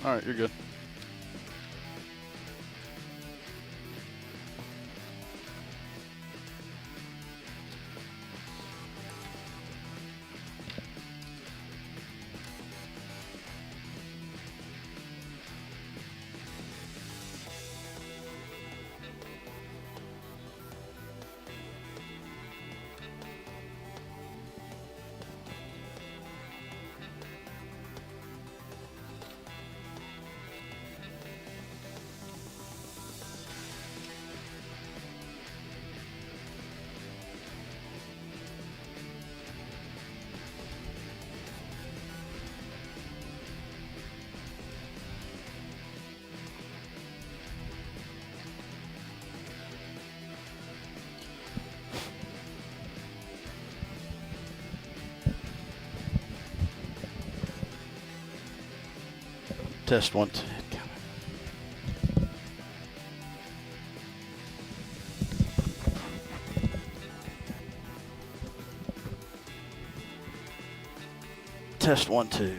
All right, you're good. Test one, two. Test 1, 2.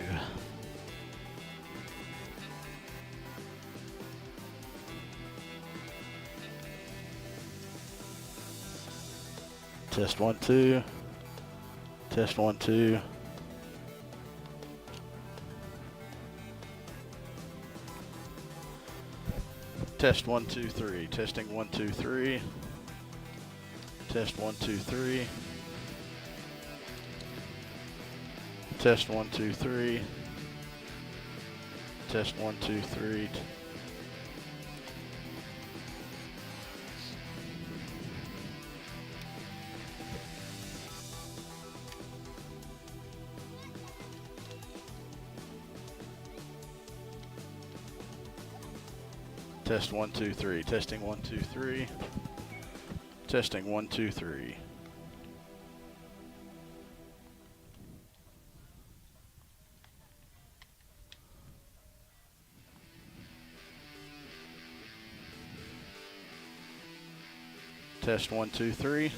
Test 1, 2. Test 1, 2. Test 1, 2, 3. Testing 1, 2, 3. Test 1, 2, 3. Test 1, 2, 3. Test 1, 2, 3. Test 1, 2, 3. Testing 1, 2, 3. Testing 1, 2, 3. Test 1, 2, 3.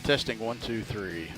Testing 1, 2, 3.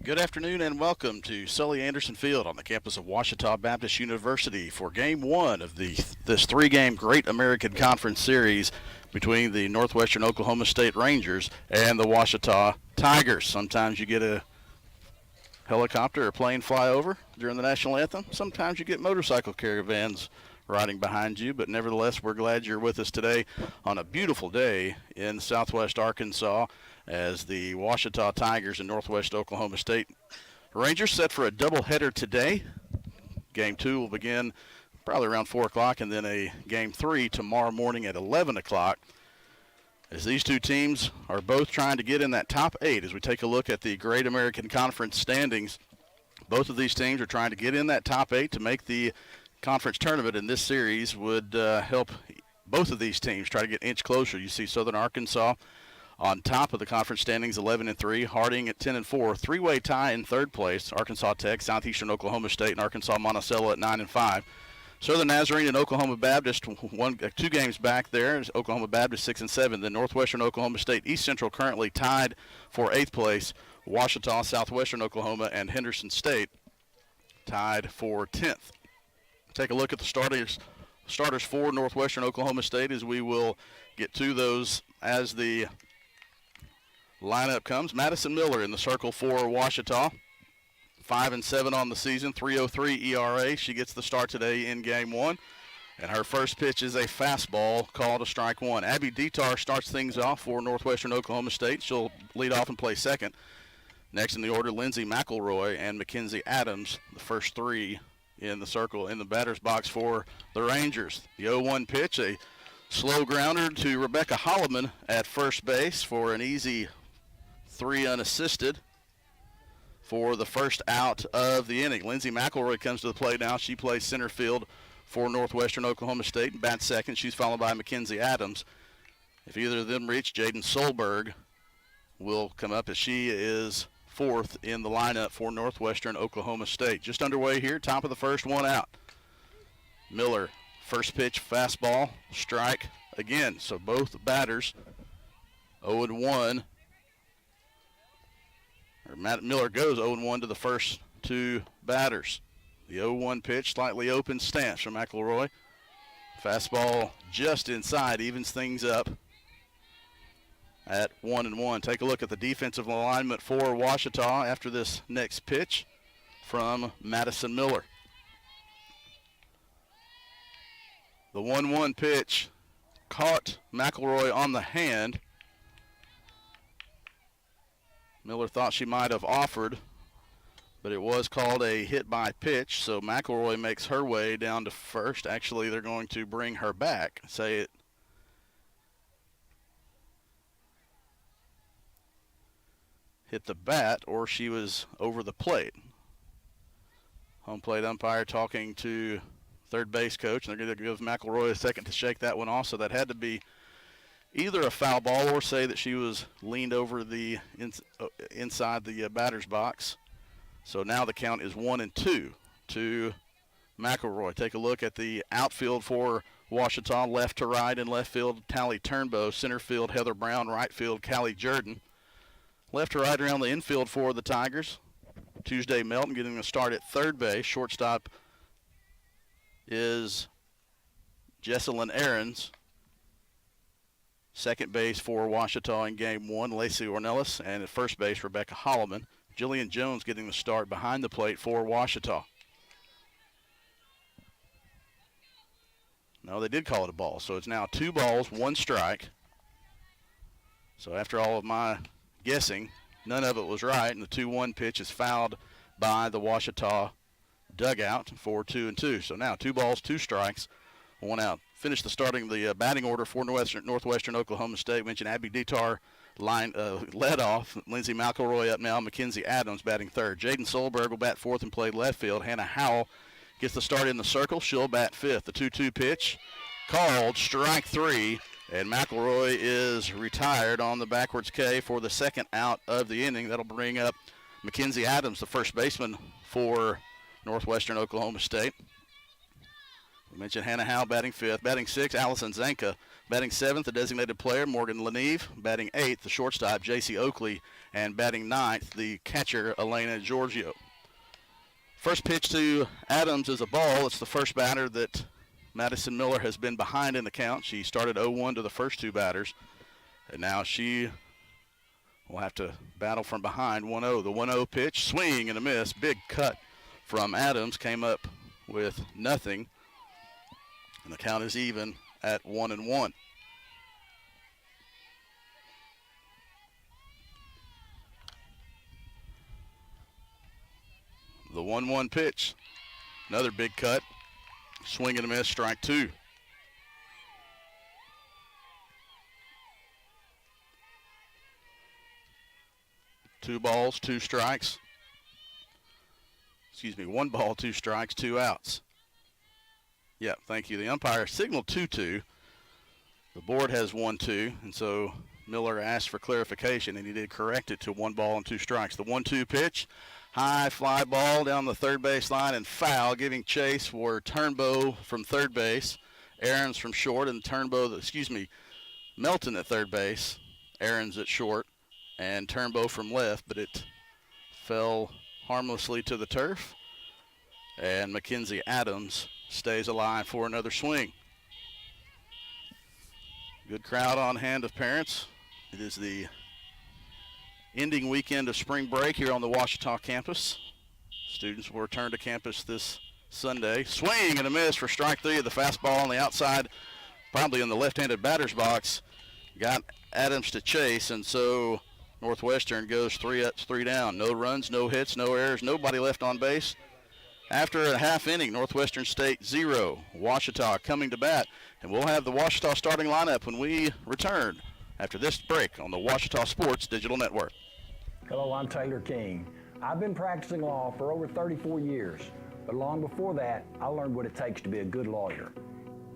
Good afternoon and welcome to Sully Anderson Field on the campus of Ouachita Baptist University for Game 1 of this three-game Great American Conference Series between the Northwestern Oklahoma State Rangers and the Ouachita Tigers. Sometimes you get a helicopter or plane fly over during the national anthem. Sometimes you get motorcycle caravans riding behind you, but nevertheless, we're glad you're with us today on a beautiful day in southwest Arkansas as the Ouachita Tigers and Northwest Oklahoma State Rangers set for a doubleheader today. Game 2 will begin probably around 4 o'clock, and then a Game 3 tomorrow morning at 11 o'clock. As these two teams are both trying to get in that top 8 as we take a look at the Great American Conference standings. Both of these teams are trying to get in that top 8 to make the conference tournament, and this series would help both of these teams try to get an inch closer. You see Southern Arkansas on top of the conference standings, 11-3. Harding at 10-4. Three-way tie in third place. Arkansas Tech, Southeastern Oklahoma State, and Arkansas Monticello at 9-5. Southern Nazarene and Oklahoma Baptist, 2 games back there. Oklahoma Baptist 6-7. Then Northwestern Oklahoma State, East Central currently tied for 8th place. Ouachita, Southwestern Oklahoma, and Henderson State tied for 10th. Take a look at the starters for Northwestern Oklahoma State as we will get to those as the lineup comes. Madison Miller in the circle for Ouachita. 5-7 on the season, 3.03 ERA. She gets the start today in Game 1. And her first pitch is a fastball called a strike one. Abby Detar starts things off for Northwestern Oklahoma State. She'll lead off and play second. Next in the order, Lindsey McElroy and Mackenzie Adams, the first three in the circle in the batter's box for the Rangers. The 0-1 pitch, a slow grounder to Rebecca Holloman at first base for an easy 3 unassisted for the first out of the inning. Lindsey McElroy comes to the plate now. She plays center field for Northwestern Oklahoma State and bats second. She's followed by Mackenzie Adams. If either of them reach, Jaden Solberg will come up as she is fourth in the lineup for Northwestern Oklahoma State. Just underway here, top of the first, one out. Miller, first pitch, fastball, strike again. So both batters 0-1. Matt Miller goes 0-1 to the first two batters. The 0-1 pitch, slightly open stance from McElroy. Fastball just inside, evens things up at 1-1. Take a look at the defensive alignment for Ouachita after this next pitch from Madison Miller. The 1-1 pitch caught McElroy on the hand. Miller thought she might have offered, but it was called a hit by pitch, so McElroy makes her way down to first. Actually, they're going to bring her back, say it hit the bat or she was over the plate. Home plate umpire talking to third base coach, and they're going to give McElroy a second to shake that one off, so that had to be either a foul ball or say that she was leaned over the inside the batter's box. So now the count is 1-2 to McElroy. Take a look at the outfield for Ouachita, left to right. In left field, Tally Turnbow. Center field, Heather Brown. Right field, Callie Jordan. Left to right around the infield for the Tigers. Tuesday Melton getting a start at third base. Shortstop is Jesselyn Ahrens. Second base for Ouachita in game one, Lacey Ornelas. And at first base, Rebecca Holloman. Jillian Jones getting the start behind the plate for Ouachita. No, they did call it a ball. So it's now 2 balls, 1 strike. So after all of my guessing, none of it was right, and the 2-1 pitch is fouled by the Ouachita dugout for 2-2. So now 2 balls, 2 strikes, 1 out. Finish the starting the batting order for Northwestern Oklahoma State. Mentioned Abby Detar led off. Lindsey McElroy up now. Mackenzie Adams batting third. Jaden Solberg will bat fourth and play left field. Hannah Howell gets the start in the circle. She'll bat fifth. The 2-2 pitch called, strike 3, and McElroy is retired on the backwards K for the second out of the inning. That'll bring up Mackenzie Adams, the first baseman for Northwestern Oklahoma State. We mentioned Hannah Howell batting fifth. Batting sixth, Allison Zanka. Batting seventh, the designated player, Morgan Leneve. Batting eighth, the shortstop, J.C. Oakley. And batting ninth, the catcher, Elena Giorgio. First pitch to Adams is a ball. It's the first batter that Madison Miller has been behind in the count. She started 0-1 to the first 2 batters. And now she will have to battle from behind 1-0. The 1-0 pitch, swing and a miss. Big cut from Adams, came up with nothing. And the count is even at 1-1. The 1-1 pitch, another big cut, swing and a miss, strike 2. Two balls, 2 strikes. Excuse me, 1 ball, 2 strikes, 2 outs. Yeah, thank you. The umpire signaled 2-2. The board has 1-2, and so Miller asked for clarification, and he did correct it to 1 ball and 2 strikes. The 1-2 pitch, high fly ball down the third base line and foul, giving chase for Turnbow from third base, Ahrens from short, and Melton at third base, Ahrens at short, and Turnbow from left, but it fell harmlessly to the turf, and Mackenzie Adams stays alive for another swing. Good crowd on hand of parents. It is the ending weekend of spring break here on the Ouachita campus. Students will return to campus this Sunday. Swing and a miss for strike 3 of the fastball on the outside, probably in the left-handed batter's box. Got Adams to chase, and so Northwestern goes 3 up, 3 down. No runs, no hits, no errors, nobody left on base. After a half inning, Northwestern State 0, Ouachita coming to bat. And we'll have the Ouachita starting lineup when we return after this break on the Ouachita Sports Digital Network. Hello, I'm Taylor King. I've been practicing law for over 34 years, but long before that, I learned what it takes to be a good lawyer,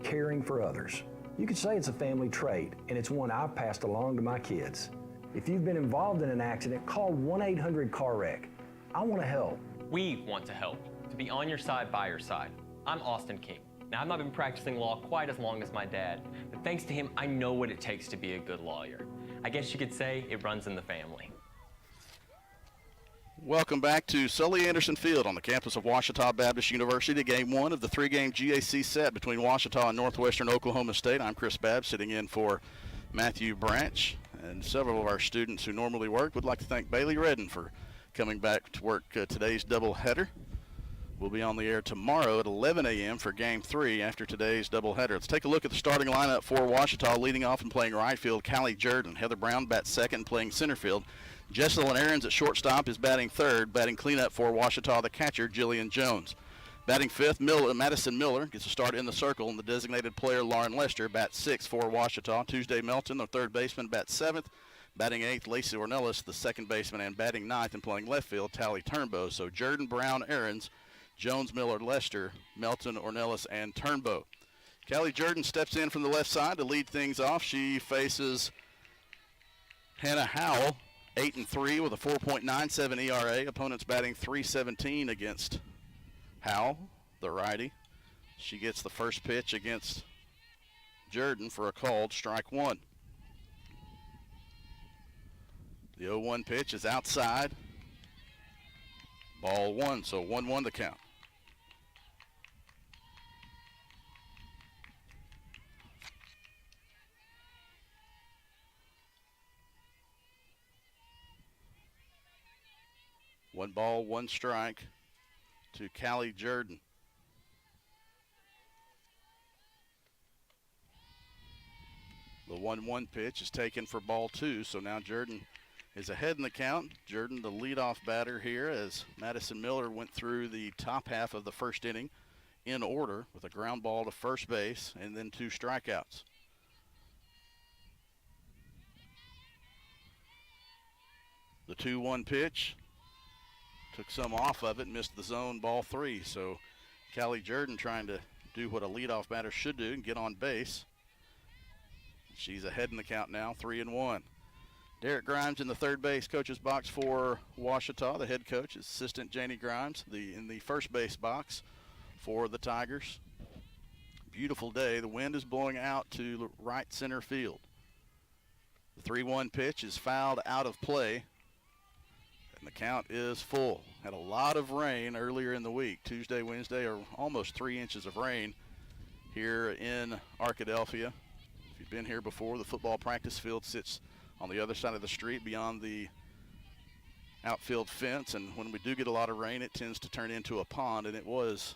caring for others. You could say it's a family trait, and it's one I've passed along to my kids. If you've been involved in an accident, call 1-800-CAR-WRECK. I want to help. We want to help, to be on your side, by your side. I'm Austin King. Now, I've not been practicing law quite as long as my dad, but thanks to him, I know what it takes to be a good lawyer. I guess you could say it runs in the family. Welcome back to Sully Anderson Field on the campus of Ouachita Baptist University. Game 1 of the 3-game GAC set between Ouachita and Northwestern Oklahoma State. I'm Chris Babb, sitting in for Matthew Branch, and several of our students who normally work. Would like to thank Bailey Redden for coming back to work today's doubleheader. We'll be on the air tomorrow at 11 a.m. for Game 3 after today's doubleheader. Let's take a look at the starting lineup for Ouachita. Leading off and playing right field, Callie Jordan. Heather Brown bats second, playing center field. Jesselyn Ahrens at shortstop is batting third. Batting cleanup for Ouachita, the catcher, Jillian Jones. Batting fifth, Madison Miller gets a start in the circle, and the designated player, Lauren Lester, bats sixth for Ouachita. Tuesday Melton, the third baseman, bats seventh. Batting eighth, Lacey Ornelas, the second baseman, and batting ninth and playing left field, Tally Turnbow. So Jordan, Brown, Ahrens, Jones, Miller, Lester, Melton, Ornelas, and Turnbow. Callie Jordan steps in from the left side to lead things off. She faces Hannah Howell, 8-3 with a 4.97 ERA. Opponents batting .317 against Howell. the righty. She gets the first pitch against Jordan for a called strike one. The 0-1 pitch is outside. Ball one, so 1-1 the count. One ball, one strike to Callie Jordan. The 1-1 pitch is taken for ball two, so now Jordan is ahead in the count. Jordan, the leadoff batter here, as Madison Miller went through the top half of the first inning in order with a ground ball to first base and then 2 strikeouts. The 2-1 pitch took some off of it, missed the zone, ball 3. So Callie Jordan trying to do what a leadoff batter should do and get on base. She's ahead in the count now, 3-1. Derek Grimes in the third base coach's box for Ouachita. The head coach is assistant Janie Grimes in the first base box for the Tigers. Beautiful day. The wind is blowing out to right center field. The 3-1 pitch is fouled out of play, and the count is full. Had a lot of rain earlier in the week. Tuesday, Wednesday, or almost 3 inches of rain here in Arkadelphia. If you've been here before, the football practice field sits on the other side of the street beyond the outfield fence, and when we do get a lot of rain, it tends to turn into a pond, and it was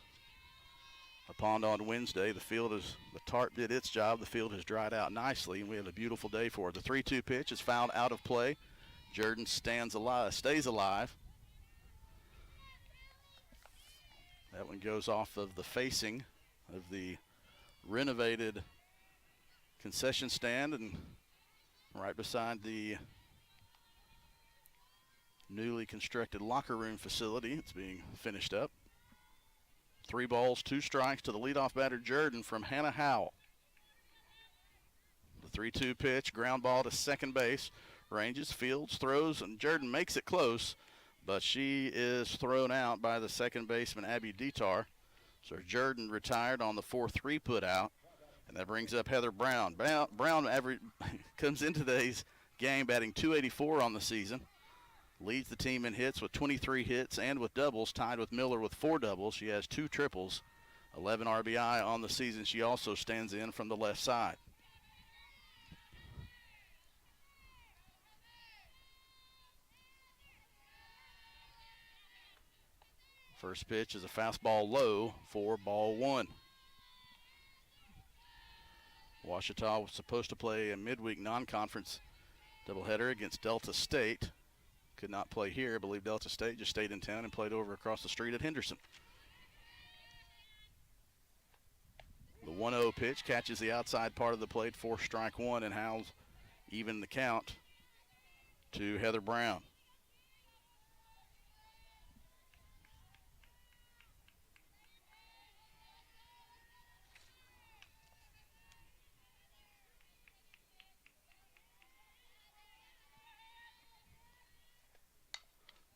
a pond on Wednesday. The tarp did its job. The field has dried out nicely, and we have a beautiful day for it. The 3-2 pitch is fouled out of play. Jordan stays alive. That one goes off of the facing of the renovated concession stand and right beside the newly constructed locker room facility. It's being finished up. 3 balls, 2 strikes to the leadoff batter, Jordan, from Hannah Howell. The 3-2 pitch, ground ball to second base. Ranges, fields, throws, and Jordan makes it close, but she is thrown out by the second baseman, Abby Detar. So Jordan retired on the 4-3 put out. And that brings up Heather Brown. Brown comes into today's game batting .284 on the season. Leads the team in hits with 23 hits and with doubles, tied with Miller with 4 doubles. She has 2 triples, 11 RBI on the season. She also stands in from the left side. First pitch is a fastball low for ball 1. Ouachita was supposed to play a midweek non-conference doubleheader against Delta State. Could not play here. I believe Delta State just stayed in town and played over across the street at Henderson. The 1-0 pitch catches the outside part of the plate for strike one, and Howells even the count to Heather Brown.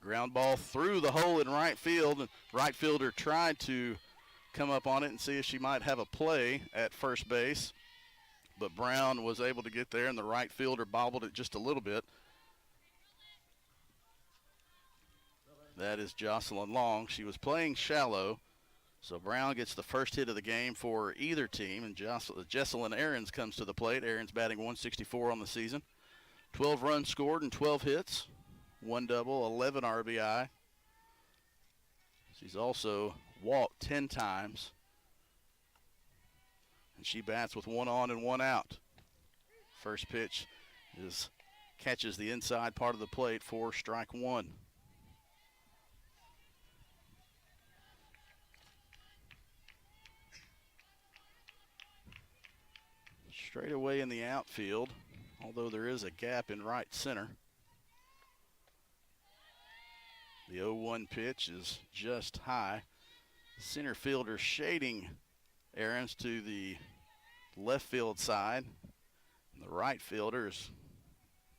Ground ball through the hole in right field. Right fielder tried to come up on it and see if she might have a play at first base, but Brown was able to get there, and the right fielder bobbled it just a little bit. That is Jocelyn Long. She was playing shallow, so Brown gets the first hit of the game for either team, and Jesselyn Ahrens comes to the plate. Ahrens batting .164 on the season. 12 runs scored and 12 hits. 1 double, 11 RBI. She's also walked 10 times. And she bats with 1 on and 1 out. First pitch catches the inside part of the plate for strike one. Straight away in the outfield, although there is a gap in right center. The 0-1 pitch is just high. Center fielder shading Ahrens to the left field side. And the right fielder is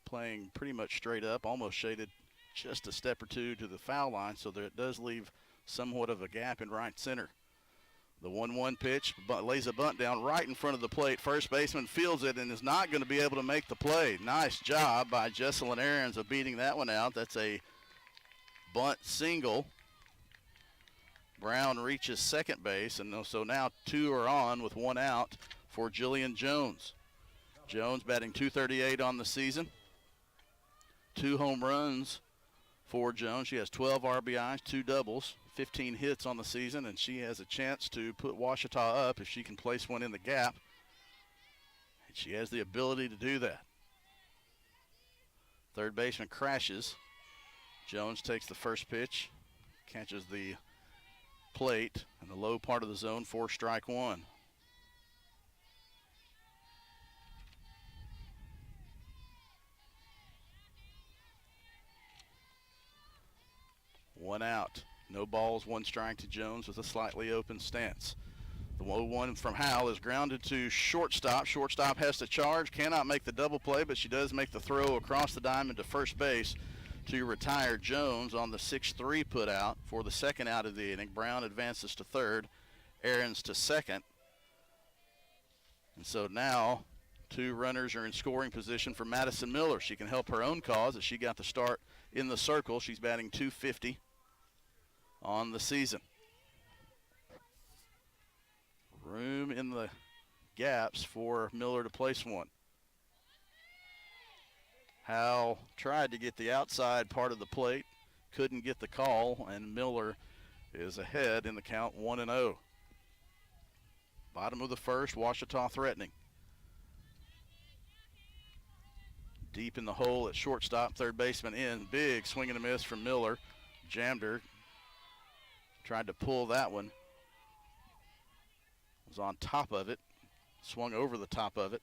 playing pretty much straight up, almost shaded just a step or two to the foul line, so that it does leave somewhat of a gap in right center. The 1-1 pitch lays a bunt down right in front of the plate. First baseman fields it and is not going to be able to make the play. Nice job by Jesselyn Aarons of beating that one out. That's a bunt single. Brown reaches second base, and so now 2 are on with 1 out for Jillian Jones. Jones batting .238 on the season. 2 home runs for Jones. She has 12 RBIs, 2 doubles, 15 hits on the season, and she has a chance to put Ouachita up if she can place one in the gap. And she has the ability to do that. Third baseman crashes. Jones takes the first pitch, catches the plate in the low part of the zone for strike 1. One out. No balls, 1 strike to Jones with a slightly open stance. The 0-1 from Howell is grounded to shortstop. Shortstop has to charge, cannot make the double play, but she does make the throw across the diamond to first base to retire Jones on the 6-3 put out for the second out of the inning. Brown advances to third, Aarons to second. And so now 2 runners are in scoring position for Madison Miller. She can help her own cause as she got the start in the circle. She's batting .250 on the season. Room in the gaps for Miller to place one. Howell tried to get the outside part of the plate, couldn't get the call, and Miller is ahead in the count 1-0. Bottom of the first, Ouachita threatening. Deep in the hole at shortstop, third baseman in. Big swing and a miss from Miller. Jammed her. Tried to pull that one. Was on top of it. Swung over the top of it.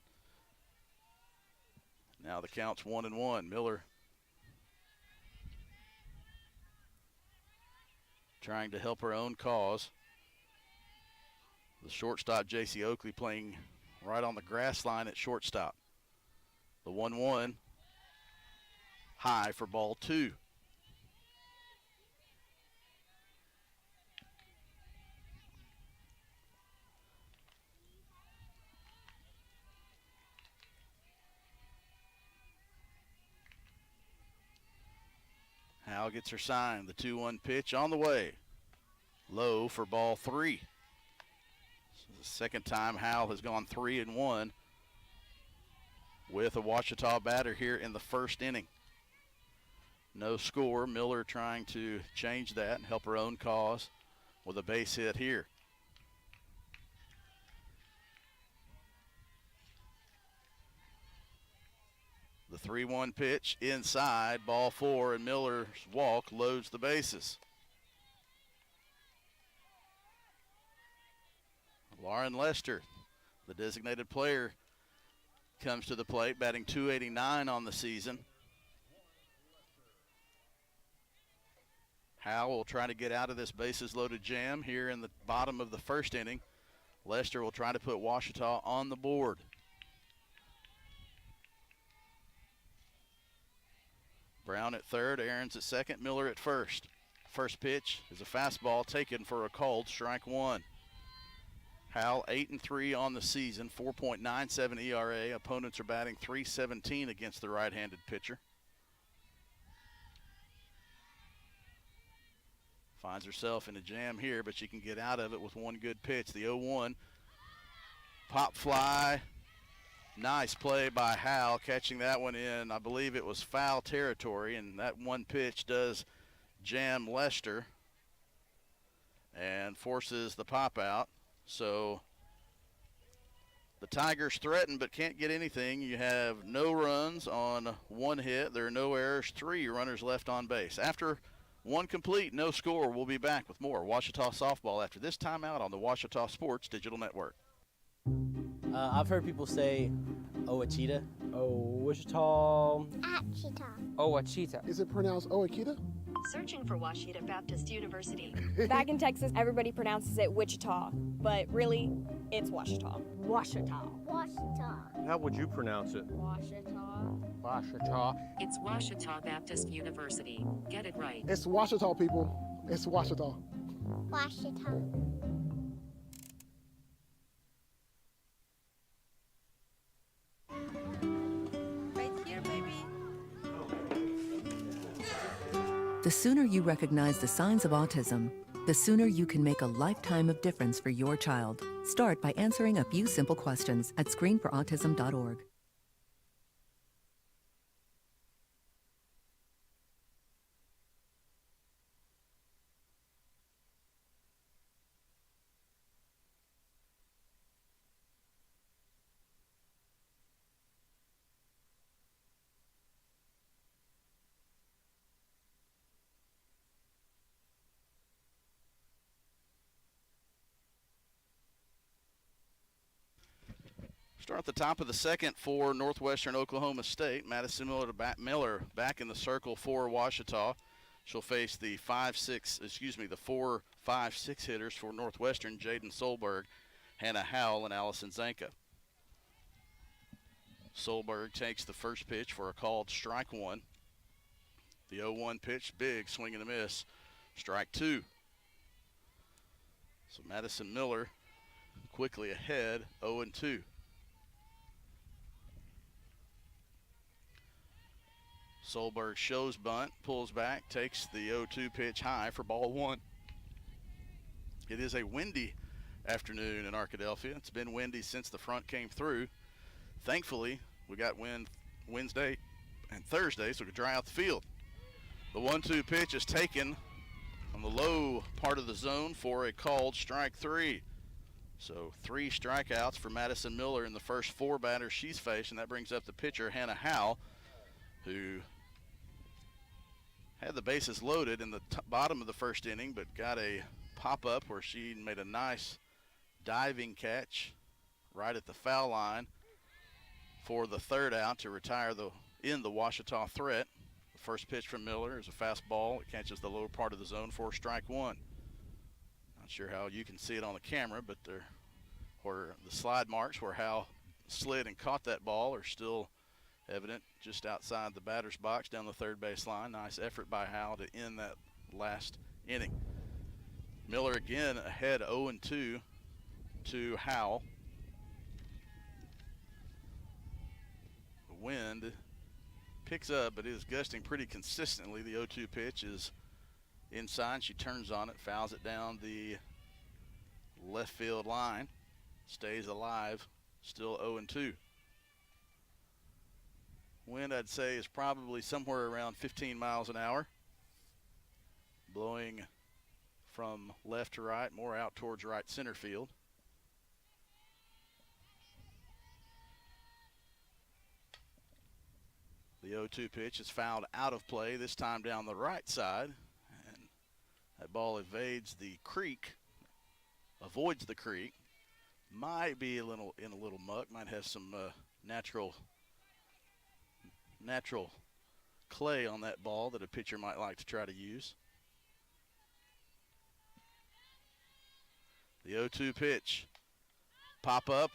Now the count's 1-1. Miller trying to help her own cause. The shortstop, J.C. Oakley, playing right on the grass line at shortstop. The 1-1 high for ball 2. Howell gets her sign. The 2-1 pitch on the way. Low for ball 3. This is the second time Howell has gone 3-1 with a Ouachita batter here in the first inning. No score. Miller trying to change that and help her own cause with a base hit here. The 3-1 pitch inside, ball 4, and Miller's walk loads the bases. Lauren Lester, the designated player, comes to the plate, batting .289 on the season. Howell will try to get out of this bases-loaded jam here in the bottom of the first inning. Lester will try to put Ouachita on the board. Brown at third, Aarons at second, Miller at first. First pitch is a fastball taken for a called strike 1. Howell 8-3 on the season, 4.97 ERA. Opponents are batting .317 against the right-handed pitcher. Finds herself in a jam here, but she can get out of it with one good pitch. The 0-1 pop fly. Nice play by Howell, catching that one in. I believe it was foul territory, and that one pitch does jam Lester and forces the pop out. So the Tigers threaten but can't get anything. You have no runs on 1 hit. There are no errors, 3 runners left on base. After 1 complete, no score. We'll be back with more Ouachita softball after this timeout on the Ouachita Sports Digital Network. I've heard people say Ouachita. Ouachita. Achita. Ouachita. Is it pronounced Ouachita? Searching for Ouachita Baptist University. Back in Texas, everybody pronounces it Wichita, but really, it's Ouachita. Ouachita. Ouachita. How would you pronounce it? Ouachita. Ouachita. It's Ouachita Baptist University. Get it right. It's Ouachita, people. It's Ouachita. Ouachita. The sooner you recognize the signs of autism, the sooner you can make a lifetime of difference for your child. Start by answering a few simple questions at screenforautism.org. Start at the top of the second for Northwestern Oklahoma State. Madison Miller back in the circle for Ouachita. She'll face the 4-5-6 hitters for Northwestern, Jaden Solberg, Hannah Howell, and Allison Zanka. Solberg takes the first pitch for a called strike one. The 0-1 pitch, big swing and a miss. Strike two. So Madison Miller quickly ahead, 0-2. Solberg shows bunt, pulls back, takes the 0-2 pitch high for ball one. It is a windy afternoon in Arkadelphia. It's been windy since the front came through. Thankfully, we got wind Wednesday and Thursday, so we could dry out the field. The 1-2 pitch is taken on the low part of the zone for a called strike three. So 3 strikeouts for Madison Miller in the first 4 batters she's faced, and that brings up the pitcher, Hannah Howell, who had the bases loaded in the bottom of the first inning, but got a pop-up where she made a nice diving catch right at the foul line for the third out to retire the Ouachita threat. The first pitch from Miller is a fastball. It catches the lower part of the zone for strike one. Not sure how you can see it on the camera, but where the slide marks where Hal slid and caught that ball are still evident just outside the batter's box down the third base line. Nice effort by Hal to end that last inning. Miller again ahead 0-2 to Howell. The wind picks up, but it is gusting pretty consistently. The 0-2 pitch is inside. She turns on it, fouls it down the left field line. Stays alive, still 0-2. Wind, I'd say, is probably somewhere around 15 miles an hour. Blowing from left to right, more out towards right center field. The 0-2 pitch is fouled out of play, this time down the right side. And that ball evades the creek, avoids the creek. Might be in a little muck, might have some natural clay on that ball that a pitcher might like to try to use. The 0-2 pitch. Pop up.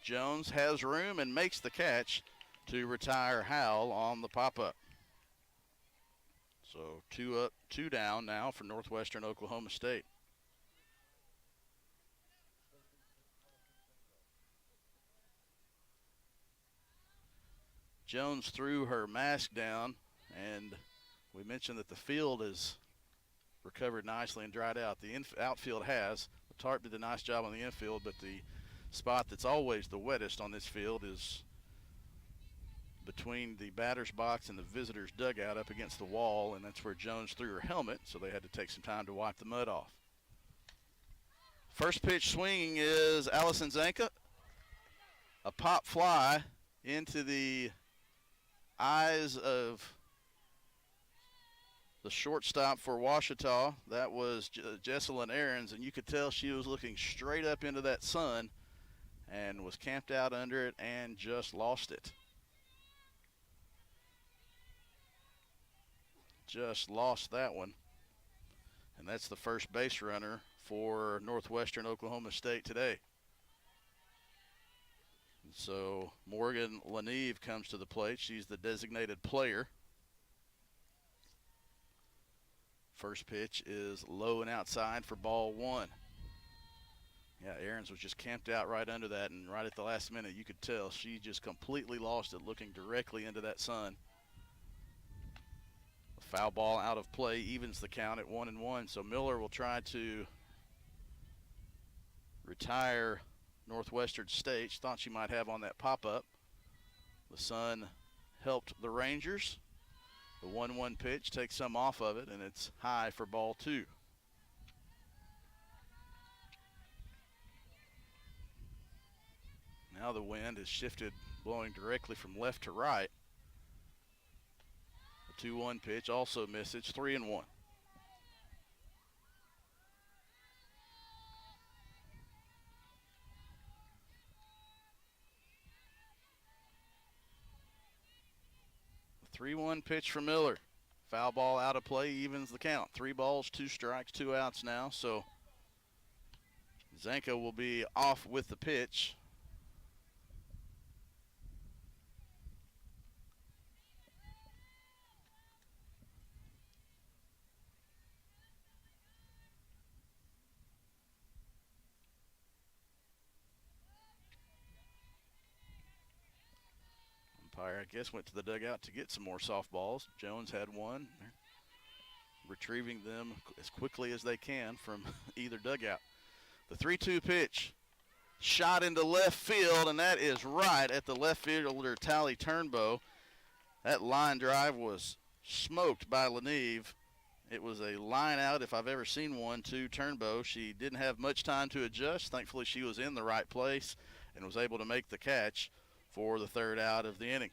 Jones has room and makes the catch to retire Howell on the pop-up. So 2 up, 2 down now for Northwestern Oklahoma State. Jones threw her mask down, and we mentioned that the field has recovered nicely and dried out. The outfield has. The tarp did a nice job on the infield, but the spot that's always the wettest on this field is between the batter's box and the visitor's dugout up against the wall, and that's where Jones threw her helmet, so they had to take some time to wipe the mud off. First pitch swinging is Allison Zanka. A pop fly into the eyes of the shortstop for Ouachita. That was Jesselyn Aarons, and you could tell she was looking straight up into that sun and was camped out under it and just lost it. Just lost that one. And that's the first base runner for Northwestern Oklahoma State today. So Morgan Leneve comes to the plate. She's the designated player. First pitch is low and outside for ball one. Yeah, Aarons was just camped out right under that, and right at the last minute you could tell she just completely lost it looking directly into that sun. Foul ball out of play evens the count at 1-1. So Miller will try to retire Northwestern State. She thought she might have on that pop-up. The sun helped the Rangers. The 1-1 pitch takes some off of it, and it's high for ball 2. Now the wind has shifted, blowing directly from left to right. The 2-1 pitch also missed. It's 3-1. The 3-1 pitch for Miller. Foul ball out of play, evens the count. 3 balls, 2 strikes, 2 outs now. So Zanka will be off with the pitch. Umpire, I guess, went to the dugout to get some more softballs. Jones had one. They're retrieving them as quickly as they can from either dugout. The 3-2 pitch, shot into left field, and that is right at the left fielder, Tally Turnbow. That line drive was smoked by Leneve. It was a line out, if I've ever seen one, to Turnbow. She didn't have much time to adjust. Thankfully, she was in the right place and was able to make the catch for the 3rd out of the inning.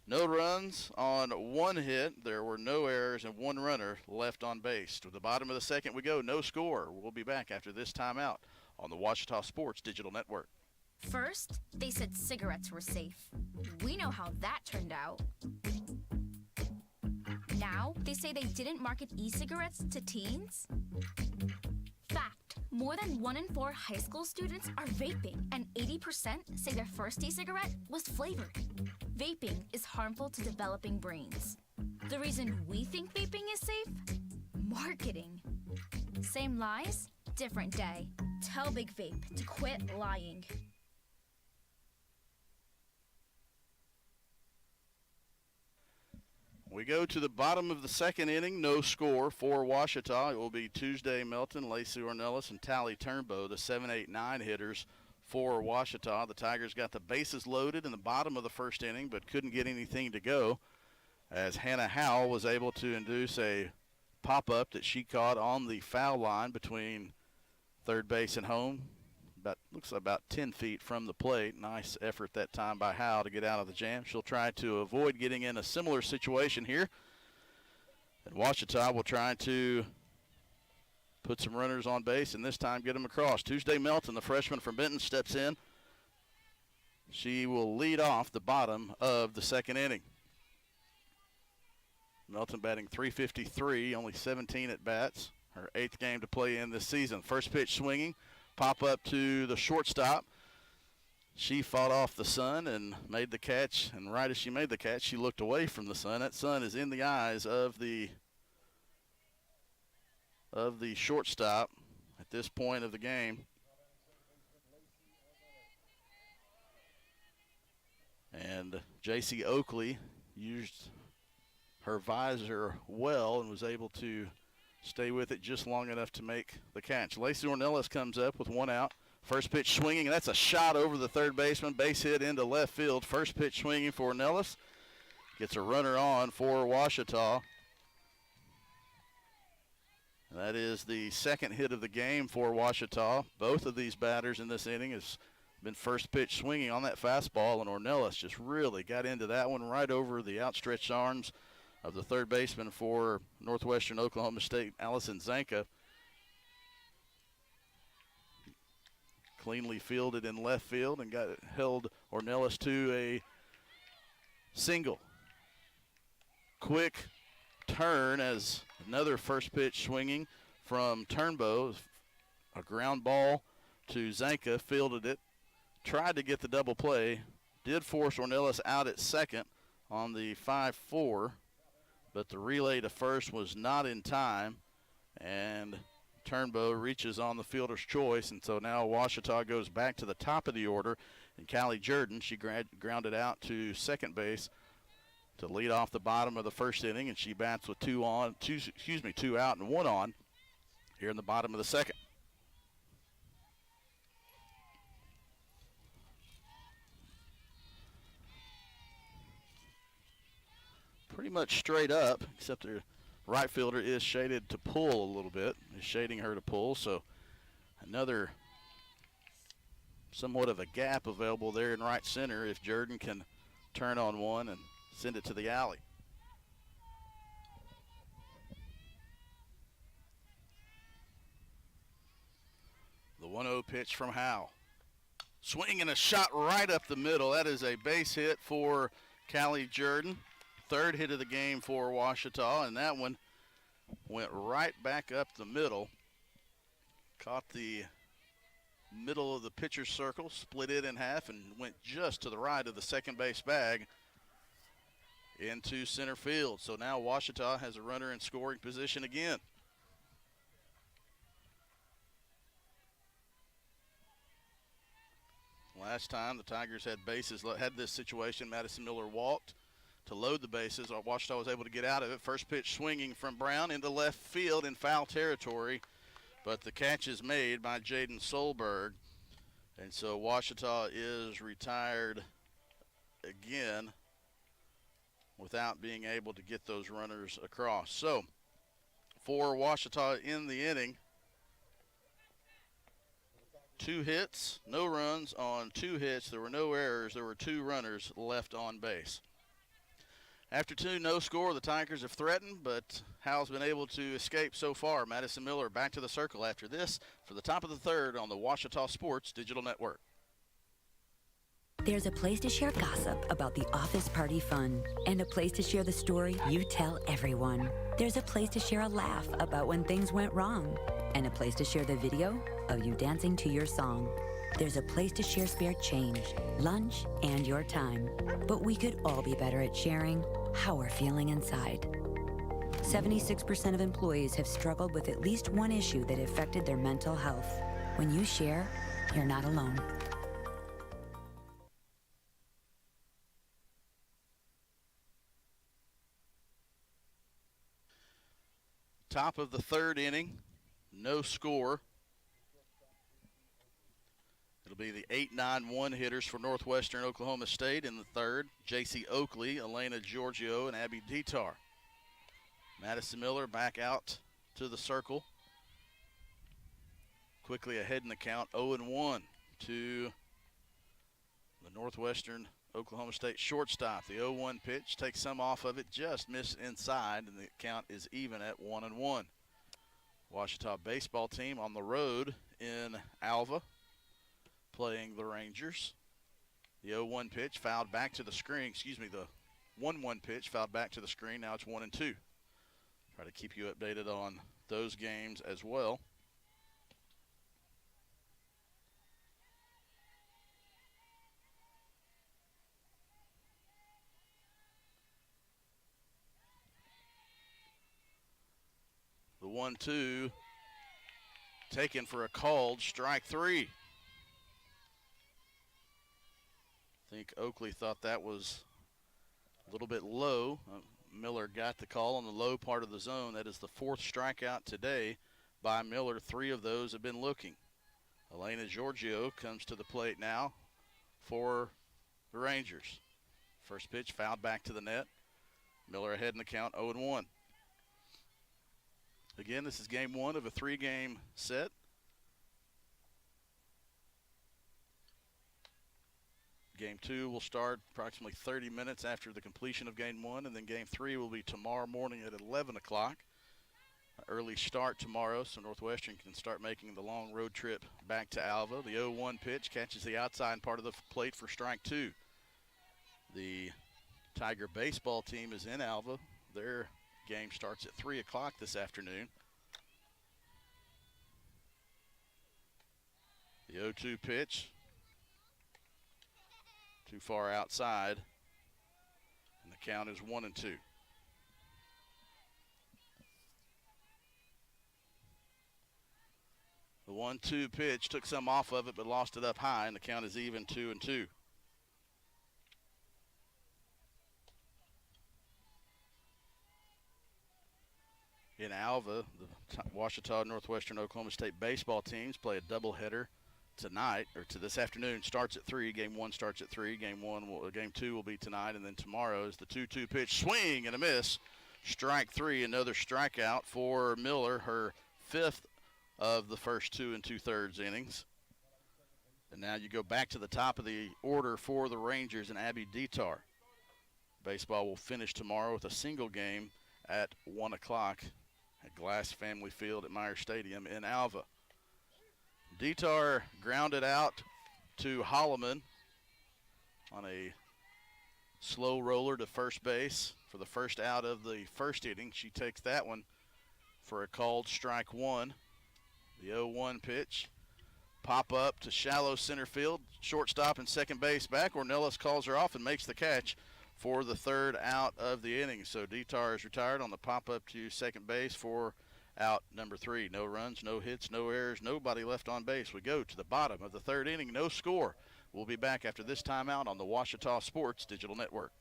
No runs on 1 hit. There were no errors and 1 runner left on base. To the bottom of the 2nd we go. No score. We'll be back after this timeout on the Ouachita Sports Digital Network. First, they said cigarettes were safe. We know how that turned out. Now, they say they didn't market e-cigarettes to teens? Fact, more than 1 in 4 high school students are vaping, and 80% say their first e-cigarette was flavored. Vaping is harmful to developing brains. The reason we think vaping is safe? Marketing. Same lies, different day. Tell Big Vape to quit lying. We go to the bottom of the 2nd inning. No score for Ouachita. It will be Tuesday Melton, Lacey Ornelas, and Tally Turnbow, the 7, 8, 9 hitters for Ouachita. The Tigers got the bases loaded in the bottom of the 1st inning, but couldn't get anything to go as Hannah Howell was able to induce a pop-up that she caught on the foul line between 3rd base and home. Looks about 10 feet from the plate. Nice effort that time by Howell to get out of the jam. She'll try to avoid getting in a similar situation here. And Ouachita will try to put some runners on base and this time get them across. Tuesday Melton, the freshman from Benton, steps in. She will lead off the bottom of the 2nd inning. Melton batting .353, only 17 at bats. Her 8th game to play in this season. First pitch swinging. Pop up to the shortstop. She fought off the sun and made the catch, and right as she made the catch, she looked away from the sun. That sun is in the eyes of the shortstop at this point of the game. And J.C. Oakley used her visor well and was able to stay with it just long enough to make the catch. Lacey Ornelas comes up with 1 out. First pitch swinging, and that's a shot over the 3rd baseman. Base hit into left field. First pitch swinging for Ornelas. Gets a runner on for Ouachita. And that is the 2nd hit of the game for Ouachita. Both of these batters in this inning has been first pitch swinging on that fastball, and Ornelas just really got into that one right over the outstretched arms of the 3rd baseman for Northwestern Oklahoma State, Allison Zanka. Cleanly fielded in left field and held Ornelas to a single. Quick turn as another first pitch swinging from Turnbow. A ground ball to Zanka, fielded it, tried to get the double play, did force Ornelas out at 2nd on the 5-4. But the relay to first was not in time, and Turnbow reaches on the fielder's choice, and so now Ouachita goes back to the top of the order, and Callie Jordan, she grounded out to 2nd base to lead off the bottom of the first inning, and she bats with two out and one on here in the bottom of the second. Pretty much straight up, except the right fielder is shaded to pull a little bit, is shading her to pull, so another somewhat of a gap available there in right center if Jordan can turn on one and send it to the alley. The 1-0 pitch from Howe. Swing and a shot right up the middle. That is a base hit for Callie Jordan. Third hit of the game for Ouachita, and that one went right back up the middle. Caught the middle of the pitcher's circle, split it in half, and went just to the right of the second base bag into center field. So now Ouachita has a runner in scoring position again. Last time the Tigers had this situation, Madison Miller walked to load the bases. Ouachita was able to get out of it. First pitch swinging from Brown into left field in foul territory, but the catch is made by Jaden Solberg, and so Ouachita is retired again without being able to get those runners across. So for Ouachita in the inning, 2 hits, no runs on 2 hits. There were no errors. There were 2 runners left on base. After 2, no score. The Tigers have threatened, but Howe's been able to escape so far. Madison Miller back to the circle after this for the top of the third on the Ouachita Sports Digital Network. There's a place to share gossip about the office party fun, and a place to share the story you tell everyone. There's a place to share a laugh about when things went wrong, and a place to share the video of you dancing to your song. There's a place to share spare change, lunch, and your time. But we could all be better at sharing how we're feeling inside. 76% of employees have struggled with at least one issue that affected their mental health. When you share, you're not alone. Top of the third inning, no score. It'll be the 8-9-1 hitters for Northwestern Oklahoma State in the third. J.C. Oakley, Elena Giorgio, and Abby Detar. Madison Miller back out to the circle. Quickly ahead in the count, 0-1 to the Northwestern Oklahoma State shortstop. The 0-1 pitch takes some off of it, just missed inside, and the count is even at 1-1. Ouachita baseball team on the road in Alva, playing the Rangers. The 0-1 pitch fouled back to the screen. The 1-1 pitch fouled back to the screen. Now it's 1-2. Try to keep you updated on those games as well. The 1-2 taken for a called strike 3. I think Oakley thought that was a little bit low. Miller got the call on the low part of the zone. That is the 4th strikeout today by Miller. 3 of those have been looking. Elena Giorgio comes to the plate now for the Rangers. First pitch fouled back to the net. Miller ahead in the count, 0-1. Again, this is game 1 of a 3-game set. Game 2 will start approximately 30 minutes after the completion of game 1, and then game 3 will be tomorrow morning at 11 o'clock. An early start tomorrow, so Northwestern can start making the long road trip back to Alva. The 0-1 pitch catches the outside part of the plate for strike 2. The Tiger baseball team is in Alva. Their game starts at 3 o'clock this afternoon. The 0-2 pitch, too far outside, and the count is 1-2. The 1-2 pitch took some off of it, but lost it up high, and the count is even 2-2. in Alva, the Ouachita Northwestern Oklahoma State baseball teams play a doubleheader tonight, or to this afternoon. Starts at 3. Game 1 starts at 3. Game 2 will be tonight, and then tomorrow is the 2-2 pitch. Swing and a miss. Strike 3, another strikeout for Miller, her 5th of the first 2 2/3 innings. And now you go back to the top of the order for the Rangers and Abby Detar. Baseball will finish tomorrow with a single game at 1 o'clock at Glass Family Field at Meyer Stadium in Alva. Detar grounded out to Holloman on a slow roller to first base for the first out of the first inning. She takes that one for a called strike 1. The 0-1 pitch. Pop up to shallow center field. Shortstop and second base back. Ornelas calls her off and makes the catch for the third out of the inning. So Detar is retired on the pop up to second base for out number 3. No runs, no hits, no errors, nobody left on base. We go to the bottom of the third inning. No score. We'll be back after this timeout on the Ouachita Sports Digital Network.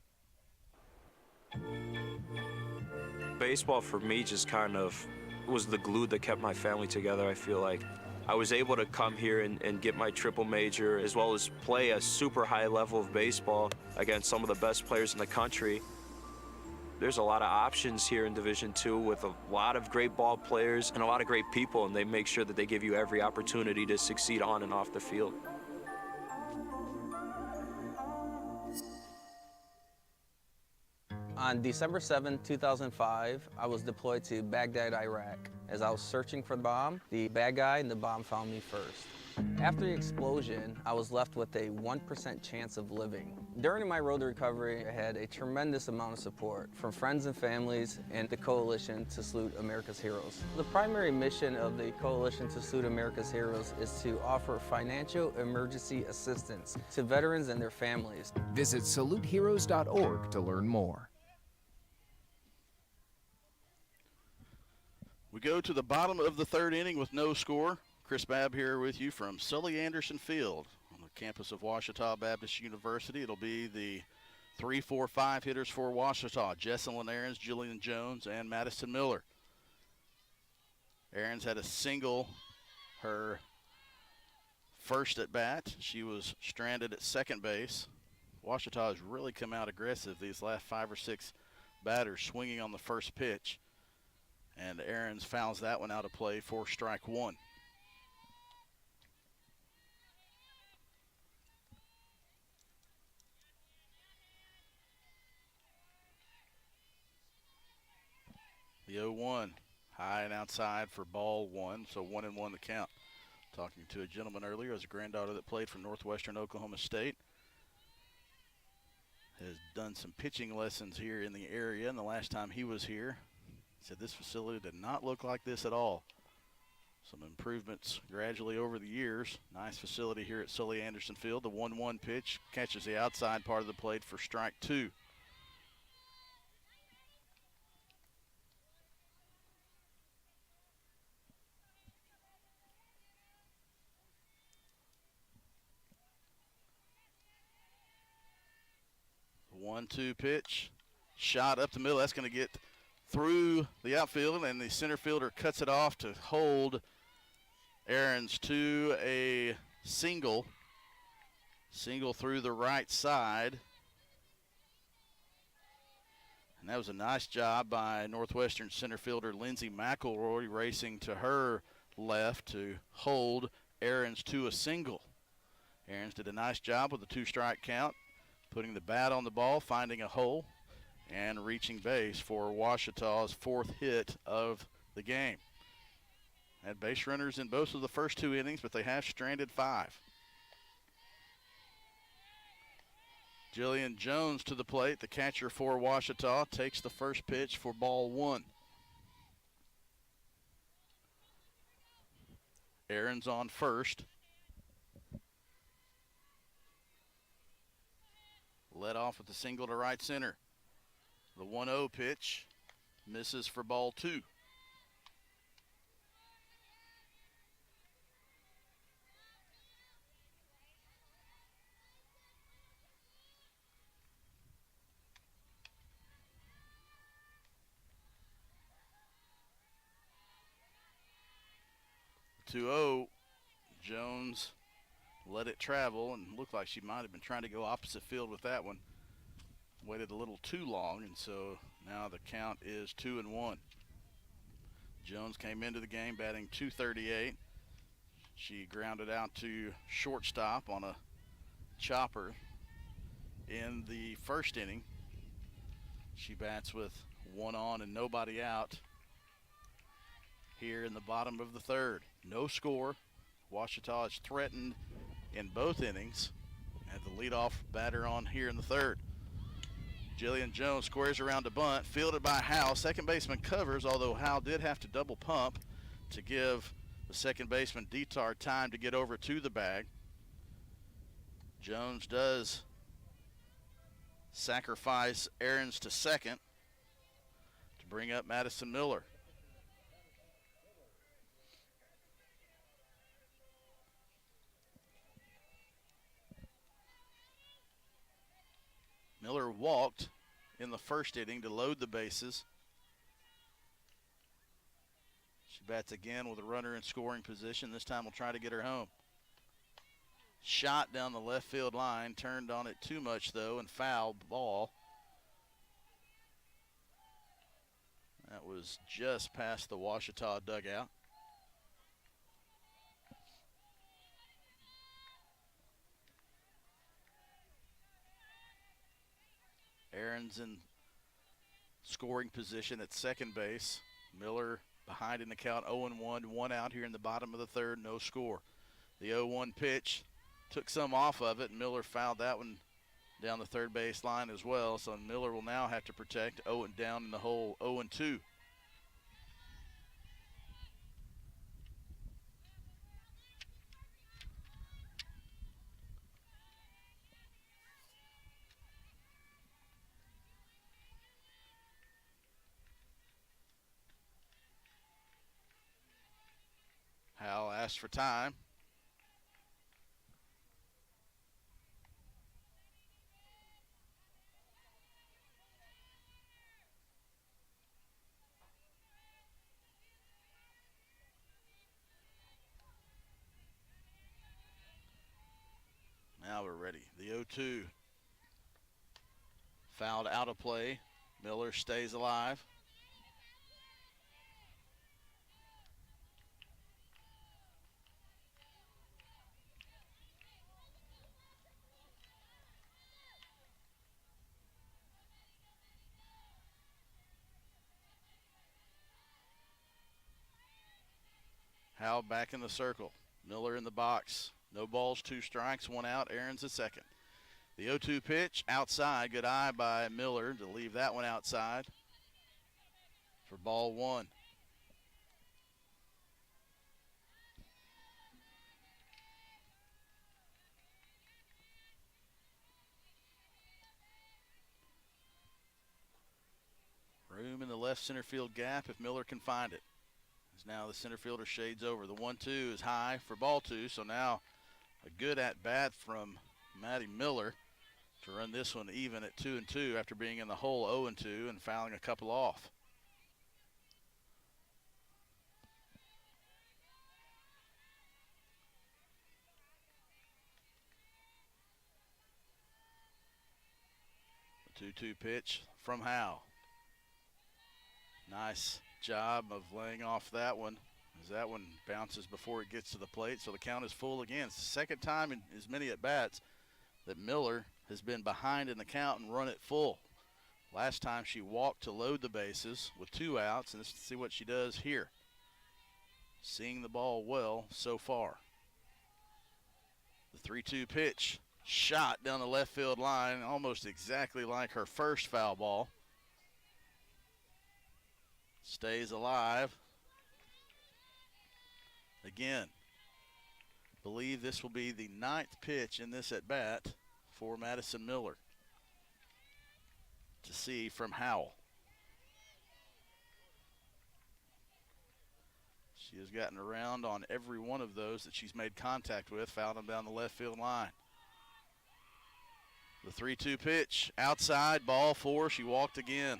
Baseball for me just kind of was the glue that kept my family together. I feel like I was able to come here and get my triple major, as well as play a super high level of baseball against some of the best players in the country. There's a lot of options here in Division II with a lot of great ball players and a lot of great people, and they make sure that they give you every opportunity to succeed on and off the field. On December 7, 2005, I was deployed to Baghdad, Iraq. As I was searching for the bomb, the bad guy and the bomb found me first. After the explosion, I was left with a 1% chance of living. During my road to recovery, I had a tremendous amount of support from friends and families and the Coalition to Salute America's Heroes. The primary mission of the Coalition to Salute America's Heroes is to offer financial emergency assistance to veterans and their families. Visit saluteheroes.org to learn more. We go to the bottom of the third inning with no score. Chris Babb here with you from Sully Anderson Field on the campus of Ouachita Baptist University. It'll be the 3, 4, 5 hitters for Ouachita: Jesselyn Aarons, Jillian Jones, and Madison Miller. Aarons had a single her first at bat. She was stranded at second base. Ouachita has really come out aggressive these last 5 or 6 batters, swinging on the first pitch. And Aarons fouls that one out of play for strike 1. The 0-1, high and outside for ball 1, so 1-1 the count. Talking to a gentleman earlier, as a granddaughter that played for Northwestern Oklahoma State. Has done some pitching lessons here in the area, and the last time he was here, he said this facility did not look like this at all. Some improvements gradually over the years. Nice facility here at Sully Anderson Field. The 1-1 pitch catches the outside part of the plate for strike 2. The 1-2 pitch, shot up the middle. That's going to get through the outfield, and the center fielder cuts it off to hold Aarons to a single through the right side. And that was a nice job by Northwestern center fielder Lindsey McElroy, racing to her left to hold Aarons to a single. Aarons did a nice job with a 2-strike count, putting the bat on the ball, finding a hole, and reaching base for Ouachita's 4th hit of the game. Had base runners in both of the first 2 innings, but they have stranded 5. Jillian Jones to the plate, the catcher for Ouachita, takes the first pitch for ball 1. Aarons on first. Led off with the single to right center. The 1-0 pitch misses for ball 2. 2-0. Jones let it travel and looked like she might have been trying to go opposite field with that one. Waited a little too long, and so now the count is 2-1. Jones came into the game batting .238. She grounded out to shortstop on a chopper in the first inning. She bats with one on and nobody out here in the bottom of the third. No score. Ouachita is threatened in both innings. Had the leadoff batter on here in the third. Jillian Jones squares around to bunt, fielded by Howe. Second baseman covers, although Howe did have to double pump to give the second baseman Dietar time to get over to the bag. Jones does sacrifice Ahrens to second to bring up Madison Miller. Miller walked in the first inning to load the bases. She bats again with a runner in scoring position. This time we'll try to get her home. Shot down the left field line, turned on it too much though, and foul ball. That was just past the Ouachita dugout. Ahrens in scoring position at second base. Miller behind in the count, 0-1, one out here in the bottom of the third, no score. The 0-1 pitch took some off of it, and Miller fouled that one down the third base line as well, so Miller will now have to protect 0 and down in the hole, 0-2. Hal asked for time. Now we're ready. The 0-2. Fouled out of play. Miller stays alive. Howell back in the circle. Miller in the box. No balls, 2 strikes, 1 out. Ahrens at second. The 0-2 pitch outside. Good eye by Miller to leave that one outside for ball 1. Room in the left center field gap if Miller can find it. As now the center fielder shades over. The 1-2 is high for ball 2, so now a good at bat from Maddie Miller to run this one even at 2-2 after being in the hole 0-2 and fouling a couple off. The 2-2 pitch from Howe. Nice job of laying off that one as that one bounces before it gets to the plate, so the count is full again. It's the second time in as many at bats that Miller has been behind in the count and run it full. Last time she walked to load the bases with 2 outs, and let's see what she does here. Seeing the ball well so far. The 3-2 pitch shot down the left field line, almost exactly like her first foul ball. Stays alive. Again, believe this will be the 9th pitch in this at bat for Madison Miller to see from Howell. She has gotten around on every one of those that she's made contact with, fouled them down the left field line. The 3-2 pitch outside, ball 4. She walked again.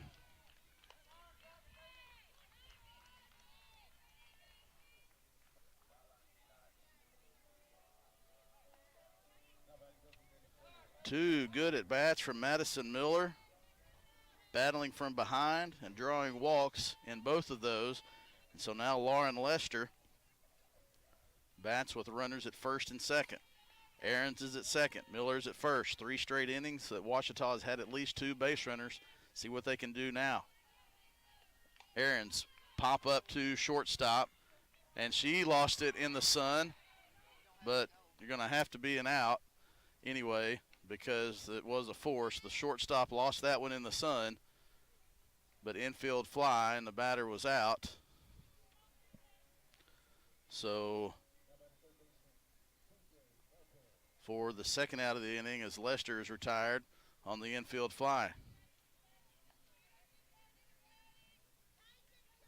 Two good at-bats from Madison Miller, battling from behind and drawing walks in both of those. And so now Lauren Lester bats with runners at first and second. Ahrens is at second. Miller's at first. 3 straight innings that Ouachita has had at least 2 base runners. See what they can do now. Ahrens pop up to shortstop, and she lost it in the sun, but you're going to have to be an out anyway because it was a force. The shortstop lost that one in the sun, but infield fly, and the batter was out. So for the second out of the inning, as Lester is retired on the infield fly.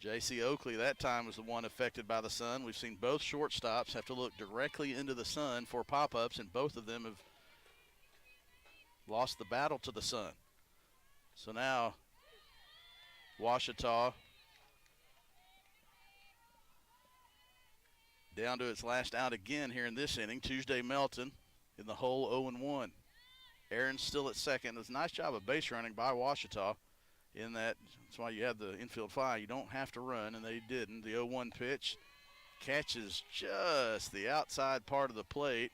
J.C. Oakley that time was the one affected by the sun. We've seen both shortstops have to look directly into the sun for pop-ups, and both of them have lost the battle to the sun. So now Ouachita down to its last out again here in this inning. Tuesday Melton in the hole 0-1. Aaron's still at second. It's a nice job of base running by Ouachita in that. That's why you have the infield fly. You don't have to run, and they didn't. The 0-1 pitch catches just the outside part of the plate,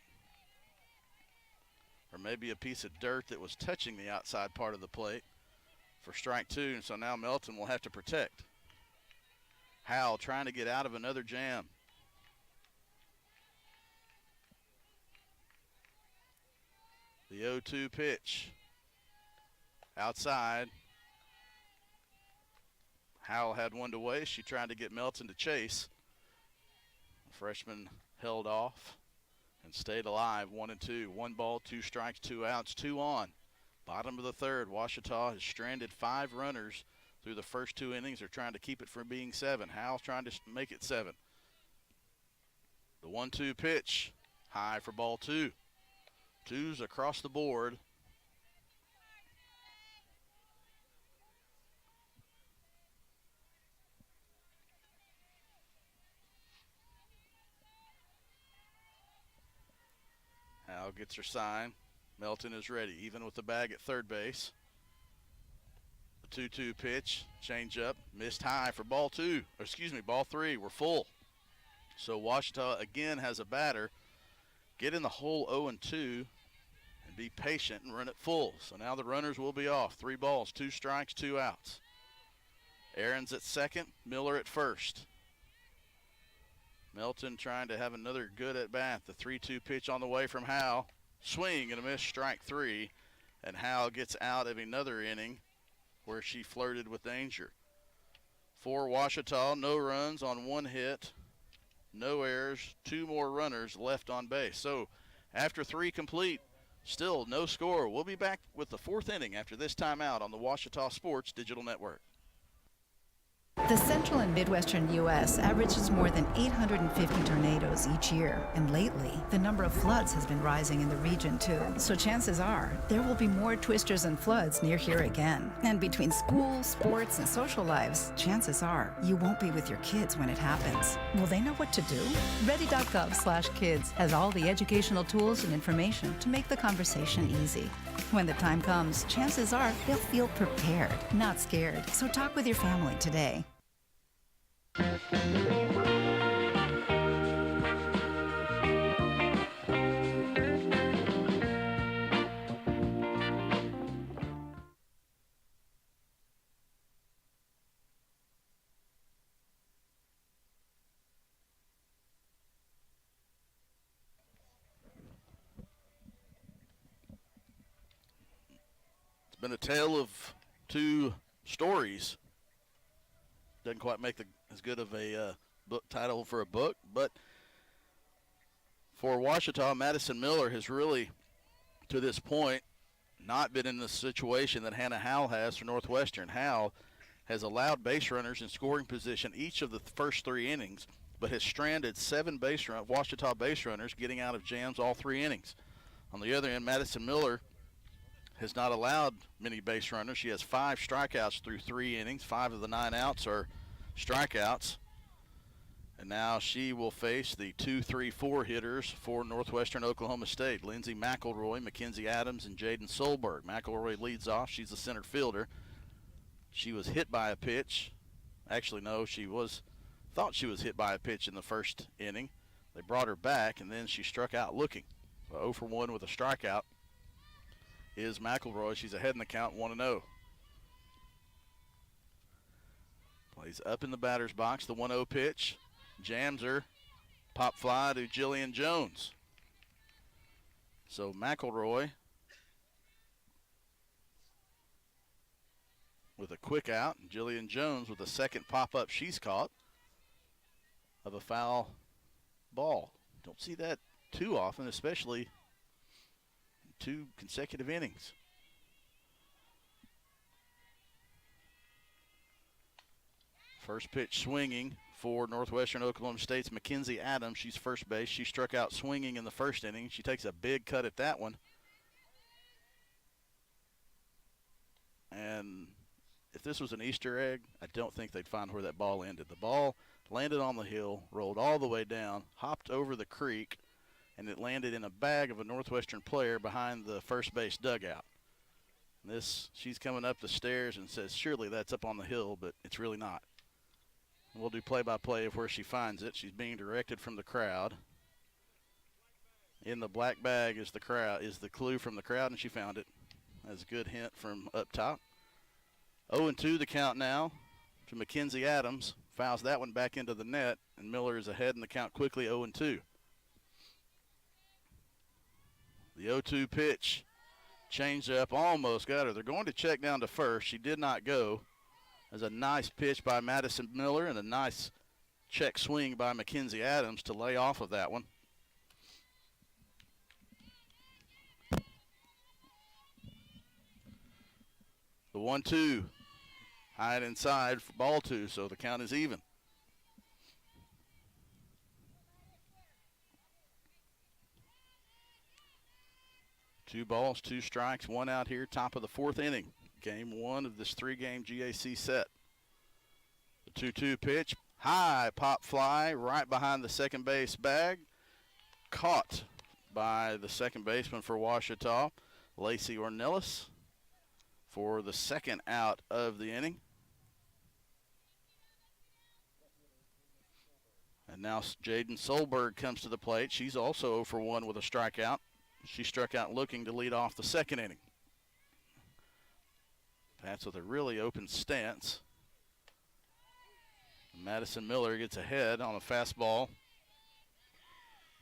or maybe a piece of dirt that was touching the outside part of the plate for strike 2. And so now Melton will have to protect. Howell trying to get out of another jam. The 0-2 pitch outside. Howell had one to waste. She tried to get Melton to chase. The freshman held off and stayed alive. 1-2. 1 ball, 2 strikes, 2 outs, 2 on. Bottom of the third. Ouachita has stranded 5 runners through the first 2 innings. They're trying to keep it from being 7. Howell's trying to make it 7. The 1-2 pitch. High for ball 2. 2s across the board. Howell gets her sign. Melton is ready, even with the bag at third base. The 2-2 pitch, change up, missed high for ball 2. Or excuse me, ball 3. We're full. So Ouachita again has a batter. Get in the hole 0-2 and be patient and run it full. So now the runners will be off. 3 balls, 2 strikes, 2 outs. Aaron's at second, Miller at first. Melton trying to have another good at bat. The 3-2 pitch on the way from Howell. Swing and a miss, strike 3. And Howell gets out of another inning where she flirted with danger. For Ouachita, no runs on 1 hit. No errors, 2 more runners left on base. So after 3 complete, still no score. We'll be back with the 4th inning after this timeout on the Ouachita Sports Digital Network. The central and midwestern U.S. averages more than 850 tornadoes each year, and lately, the number of floods has been rising in the region too. So chances are, there will be more twisters and floods near here again. And between school, sports, and social lives, chances are, you won't be with your kids when it happens. Will they know what to do? Ready.gov/kids has all the educational tools and information to make the conversation easy. When the time comes, chances are they'll feel prepared, not scared. So talk with your family today. It's been a tale of 2 stories. Doesn't quite make as good of a book title for a book, but for Ouachita, Madison Miller has really, to this point, not been in the situation that Hannah Howell has for Northwestern. Howell has allowed base runners in scoring position each of the first 3 innings, but has stranded 7 Ouachita base runners, getting out of jams all 3 innings. On the other end, Madison Miller has not allowed many base runners. She has 5 strikeouts through 3 innings. 5 of the 9 outs are strikeouts. And now she will face the 2-3-4 hitters for Northwestern Oklahoma State. Lindsey McElroy, Mackenzie Adams, and Jaden Solberg. McElroy leads off. She's the center fielder. She was hit by a pitch. Actually, no, thought she was hit by a pitch in the first inning. They brought her back, and then she struck out looking. 0 for 1 with a strikeout is McElroy. She's ahead in the count, 1-0. Plays up in the batter's box, the 1-0 pitch. Jams her, pop fly to Jillian Jones. So McElroy with a quick out, and Jillian Jones with a second pop-up she's caught of a foul ball. Don't see that too often, especially in 2 consecutive innings. First pitch swinging for Northwestern Oklahoma State's Mackenzie Adams. She's first base. She struck out swinging in the first inning. She takes a big cut at that one. And if this was an Easter egg, I don't think they'd find where that ball ended. The ball landed on the hill, rolled all the way down, hopped over the creek, and it landed in a bag of a Northwestern player behind the first base dugout. She's coming up the stairs and says, surely that's up on the hill, but it's really not. We'll do play-by-play of where she finds it. She's being directed from the crowd. In the black bag is the clue from the crowd, and she found it. That's a good hint from up top. 0-2 the count now to Mackenzie Adams. Fouls that one back into the net, and Miller is ahead in the count quickly, 0-2. The 0-2 pitch. Changed up, almost got her. They're going to check down to first. She did not go. There's a nice pitch by Madison Miller and a nice check swing by Mackenzie Adams to lay off of that one. The 1-2, high and inside for ball 2, so the count is even. Two balls, 2 strikes, 1 out here, top of the 4th inning. Game 1 of this 3-game GAC set. The 2-2 pitch, high pop fly right behind the second base bag. Caught by the second baseman for Ouachita, Lacey Ornelas, for the second out of the inning. And now Jaden Solberg comes to the plate. She's also 0 for 1 with a strikeout. She struck out looking to lead off the second inning. That's with a really open stance. Madison Miller gets ahead on a fastball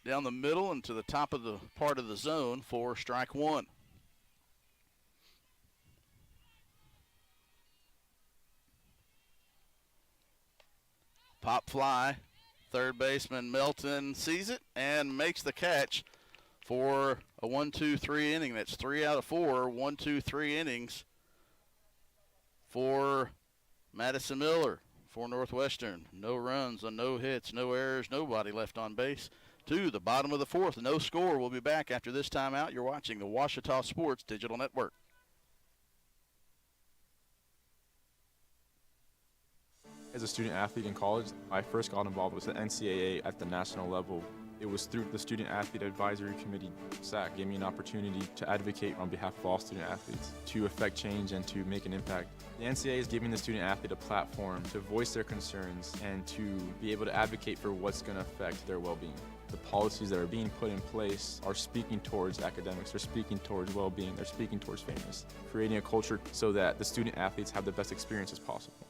down the middle and to the top of the part of the zone for strike 1. Pop fly. Third baseman Melton sees it and makes the catch for a 1-2-3 inning. That's 3 out of 4, 1-2-3 innings for Madison Miller for Northwestern. No runs, no hits, no errors, nobody left on base. To the bottom of the 4th, no score. We'll be back after this timeout. You're watching the Ouachita Sports Digital Network. As a student athlete in college, I first got involved with the NCAA at the national level. It was through the Student Athlete Advisory Committee, SAC, gave me an opportunity to advocate on behalf of all student athletes, to affect change and to make an impact. The NCAA is giving the student athlete a platform to voice their concerns and to be able to advocate for what's going to affect their well-being. The policies that are being put in place are speaking towards academics, they're speaking towards well-being, they're speaking towards fairness, creating a culture so that the student athletes have the best experiences possible.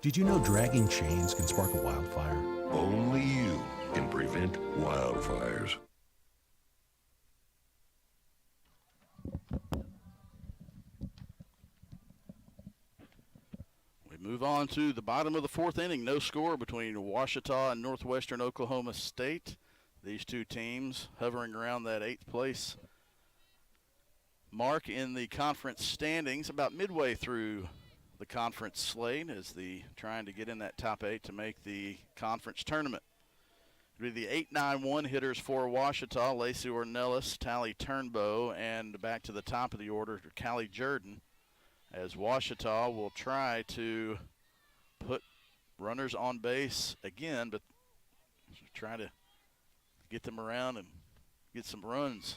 Did you know dragging chains can spark a wildfire? Only you can prevent wildfires. We move on to the bottom of the 4th inning. No score between Ouachita and Northwestern Oklahoma State. These two teams hovering around that 8th place mark in the conference standings, about midway through the conference slate as trying to get in that top 8 to make the conference tournament. It'll be the 8-9-1 hitters for Ouachita, Lacey Ornelas, Tally Turnbow, and back to the top of the order, Callie Jordan, as Ouachita will try to put runners on base again, but try to get them around and get some runs.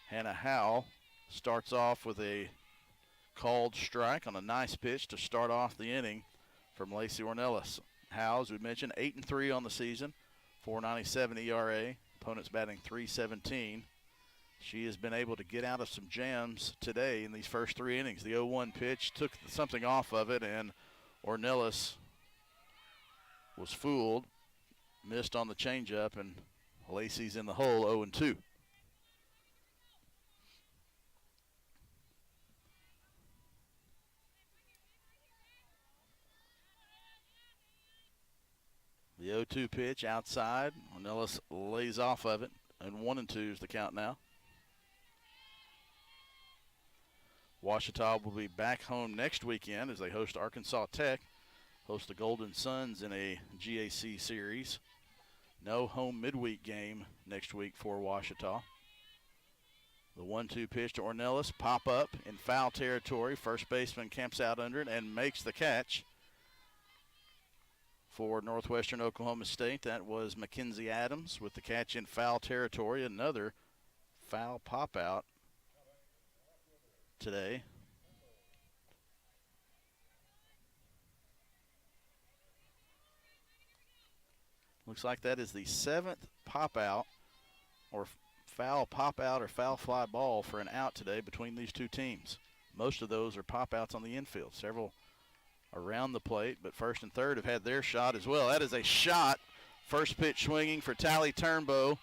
Hannah Howell starts off with a called strike on a nice pitch to start off the inning from Lacey Ornelas. Howell, as we mentioned, 8-3 on the season, 4.97 ERA. Opponents batting .317. She has been able to get out of some jams today in these first 3 innings. The 0-1 pitch took something off of it, and Ornelas was fooled, missed on the changeup, and Lacey's in the hole 0-2. The 0-2 pitch outside. Ornelas lays off of it, and 1-2 is the count now. Ouachita will be back home next weekend as they host Arkansas Tech, host the Golden Suns in a GAC series. No home midweek game next week for Ouachita. The 1-2 pitch to Ornelas, pop up in foul territory. First baseman camps out under it and makes the catch for Northwestern Oklahoma State. That was Mackenzie Adams with the catch in foul territory. Another foul pop out today. Looks like that is the 7th pop out or foul pop out or foul fly ball for an out today between these two teams. Most of those are pop outs on the infield. Several around the plate, but first and third have had their shot as well. That is a shot. First pitch swinging for Tally Turnbow.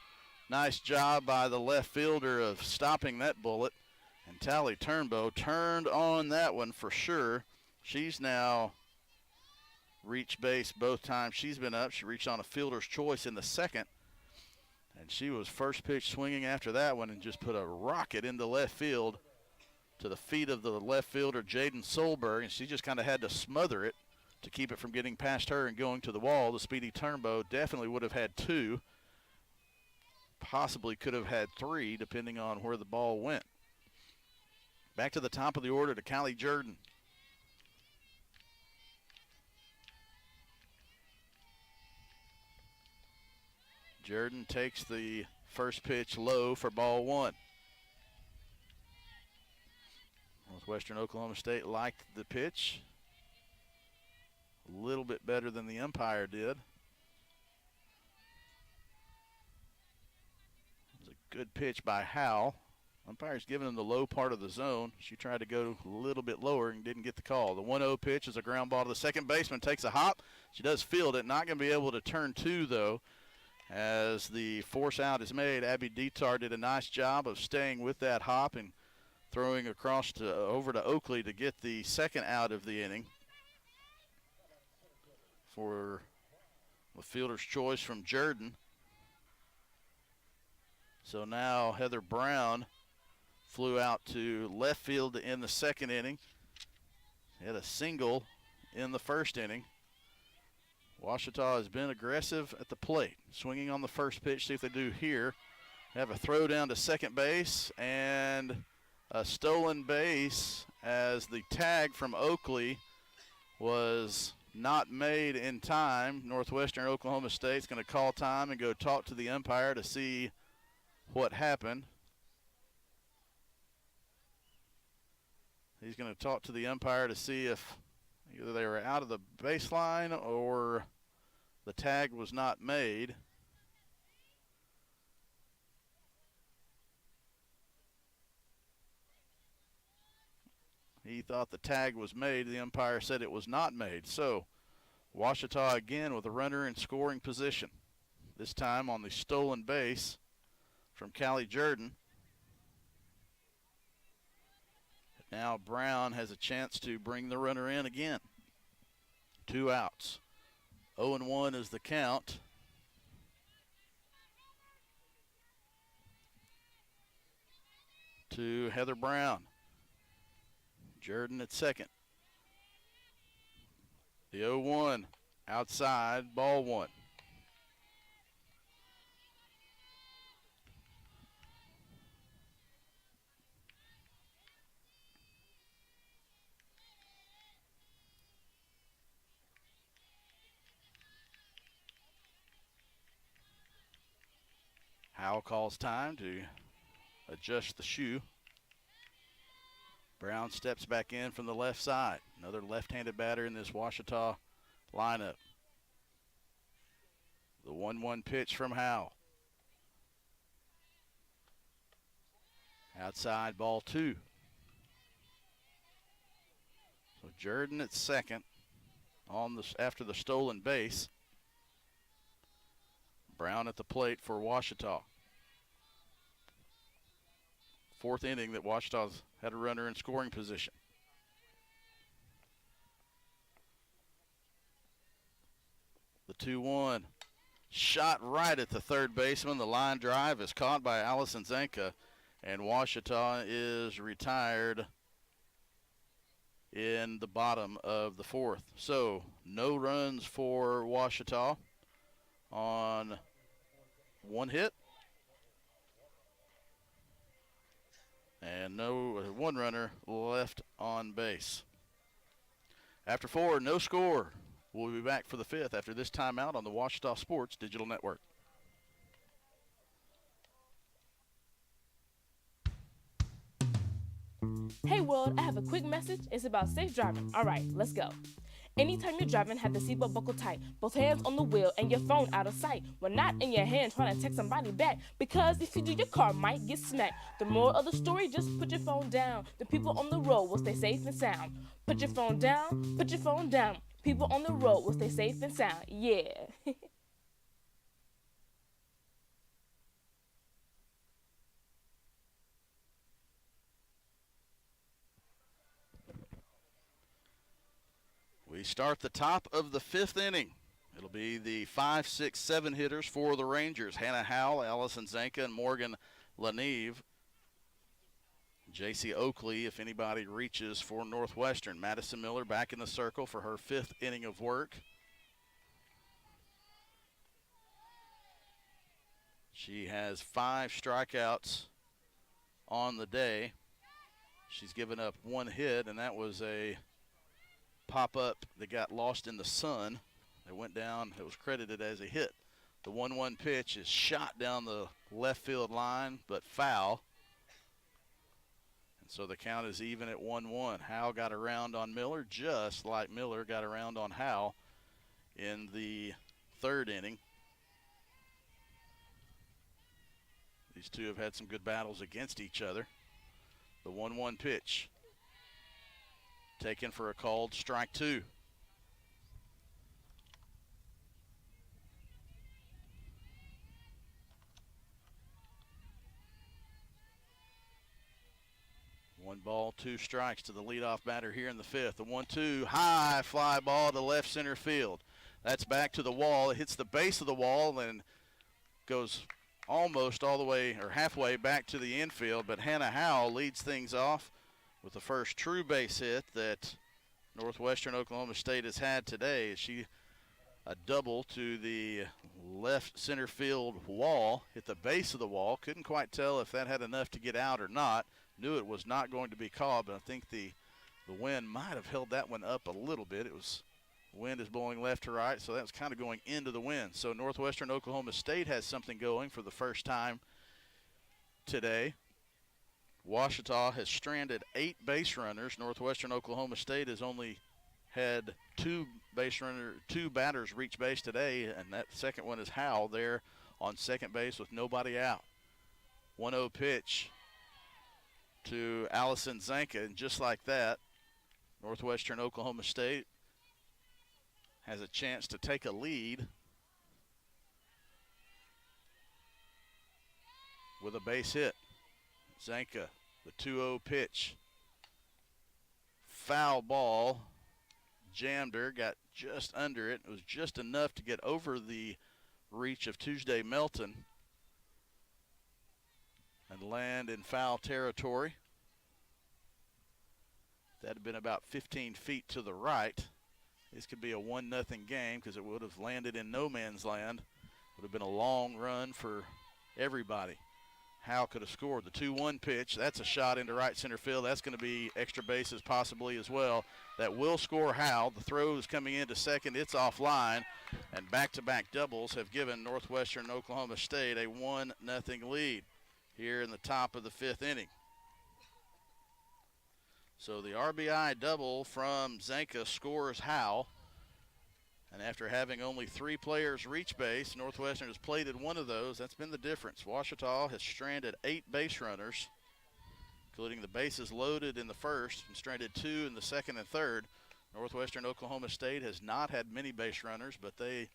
Nice job by the left fielder of stopping that bullet. And Tally Turnbow turned on that one for sure. She's now reached base both times she's been up. She reached on a fielder's choice in the second. And she was first pitch swinging after that one and just put a rocket into left field to the feet of the left fielder, Jaden Solberg, and she just kind of had to smother it to keep it from getting past her and going to the wall. The speedy Turnbow definitely would have had 2, possibly could have had 3, depending on where the ball went. Back to the top of the order to Callie Jordan. Jordan takes the first pitch low for ball 1. Northwestern Oklahoma State liked the pitch a little bit better than the umpire did. It was a good pitch by Howell. Umpire's giving him the low part of the zone. She tried to go a little bit lower and didn't get the call. The 1-0 pitch is a ground ball to the second baseman. Takes a hop. She does field it. Not going to be able to turn 2, though, as the force out is made. Abby Dietar did a nice job of staying with that hop and throwing across over to Oakley to get the second out of the inning for the fielder's choice from Jordan. So now Heather Brown flew out to left field in the second inning. Had a single in the first inning. Ouachita has been aggressive at the plate, swinging on the first pitch. See if they do here. Have a throw down to second base and a stolen base as the tag from Oakley was not made in time. Northwestern Oklahoma State's going to call time and go talk to the umpire to see what happened. He's going to talk to the umpire to see if either they were out of the baseline or the tag was not made. He thought the tag was made. The umpire said it was not made. So Ouachita again with a runner in scoring position. This time on the stolen base from Callie Jordan. Now Brown has a chance to bring the runner in again. 2 outs. 0-1 is the count. To Heather Brown. Jordan at second. The 0-1 outside, ball 1. Howell calls time to adjust the shoe. Brown steps back in from the left side. Another left-handed batter in this Ouachita lineup. The 1-1 pitch from Howell. Outside, ball 2. So Jordan at second on this after the stolen base. Brown at the plate for Ouachita. Fourth inning that Ouachita's had a runner in scoring position. The 2-1. Shot right at the third baseman. The line drive is caught by Allison Zanka, and Ouachita is retired in the bottom of the fourth. So no runs for Ouachita on one hit. And one runner left on base. After 4, no score. We'll be back for the 5th after this timeout on the Ouachita Sports Digital Network. Hey world, I have a quick message. It's about safe driving. All right, let's go. Anytime you're driving, have the seatbelt buckled tight. Both hands on the wheel and your phone out of sight. When not in your hand trying to text somebody back. Because if you do, your car might get smacked. The moral of the story, just put your phone down. The people on the road will stay safe and sound. Put your phone down, put your phone down. People on the road will stay safe and sound. Yeah. We start the top of the 5th inning. It'll be the 5, 6, 7 hitters for the Rangers. Hannah Howell, Allison Zanka, and Morgan Laneve. J.C. Oakley, if anybody reaches for Northwestern. Madison Miller back in the circle for her 5th inning of work. She has 5 strikeouts on the day. She's given up 1 hit, and that was a pop-up that got lost in the sun. It went down. It was credited as a hit. The 1-1 pitch is shot down the left field line, but foul. And so the count is even at 1-1. Howell got around on Miller, just like Miller got around on Howell in the 3rd inning. These two have had some good battles against each other. The 1-1 pitch. Taken for a called strike 2. One ball, 2 strikes to the leadoff batter here in the 5th. The 1-2, high fly ball to left center field. That's back to the wall. It hits the base of the wall and goes almost all the way or halfway back to the infield. But Hannah Howell leads things off with the first true base hit that Northwestern Oklahoma State has had today. She a double to the left center field wall, hit the base of the wall. Couldn't quite tell if that had enough to get out or not. Knew it was not going to be called, but I think the wind might have held that one up a little bit. It was wind is blowing left to right, so that's kind of going into the wind. So Northwestern Oklahoma State has something going for the first time today. Ouachita has stranded 8 base runners. Northwestern Oklahoma State has only had 2 batters reach base today, and that second one is Howell there on second base with nobody out. 1-0 pitch to Allison Zanka, and just like that, Northwestern Oklahoma State has a chance to take a lead with a base hit. Zanka, the 2-0 pitch. Foul ball. Jammed her, got just under it. It was just enough to get over the reach of Tuesday Melton and land in foul territory. That had been about 15 feet to the right. This could be a 1-0 game because it would have landed in no man's land. Would have been a long run for everybody. Howell could have scored. The 2-1 pitch, that's a shot into right center field. That's going to be extra bases possibly as well. That will score Howell. The throw is coming into second. It's offline. And back-to-back doubles have given Northwestern Oklahoma State a 1-0 lead here in the top of the 5th inning. So the RBI double from Zanka scores Howell. And after having only 3 players reach base, Northwestern has plated one of those. That's been the difference. Ouachita has stranded 8 base runners, including the bases loaded in the first, and stranded 2 in the second and third. Northwestern Oklahoma State has not had many base runners, but they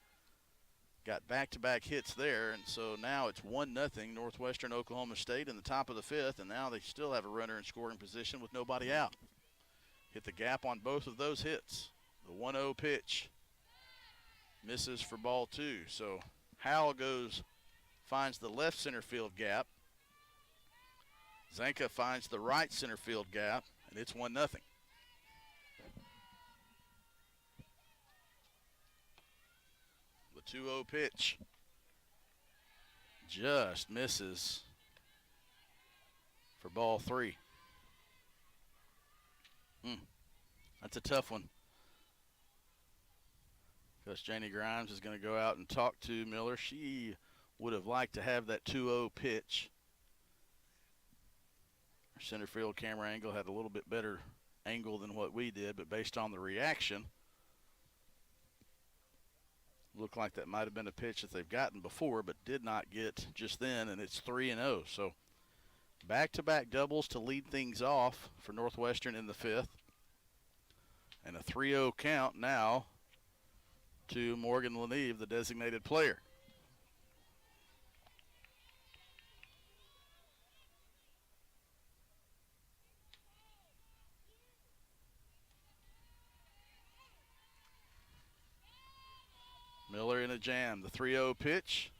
got back-to-back hits there, and so now it's 1-0 Northwestern Oklahoma State in the top of the 5th, and now they still have a runner in scoring position with nobody out. Hit the gap on both of those hits. The 1-0 pitch misses for ball 2. So Howell finds the left center field gap. Zanka finds the right center field gap, and it's 1-0. The 2-0 pitch just misses for ball 3. That's a tough one. Coach Janie Grimes is going to go out and talk to Miller. She would have liked to have that 2-0 pitch. Our center field camera angle had a little bit better angle than what we did, but based on the reaction, looked like that might have been a pitch that they've gotten before but did not get just then, and it's 3-0. So back-to-back doubles to lead things off for Northwestern in the 5th. And a 3-0 count now to Morgan Leneve, the designated player. Miller in a jam. The 3-0 pitch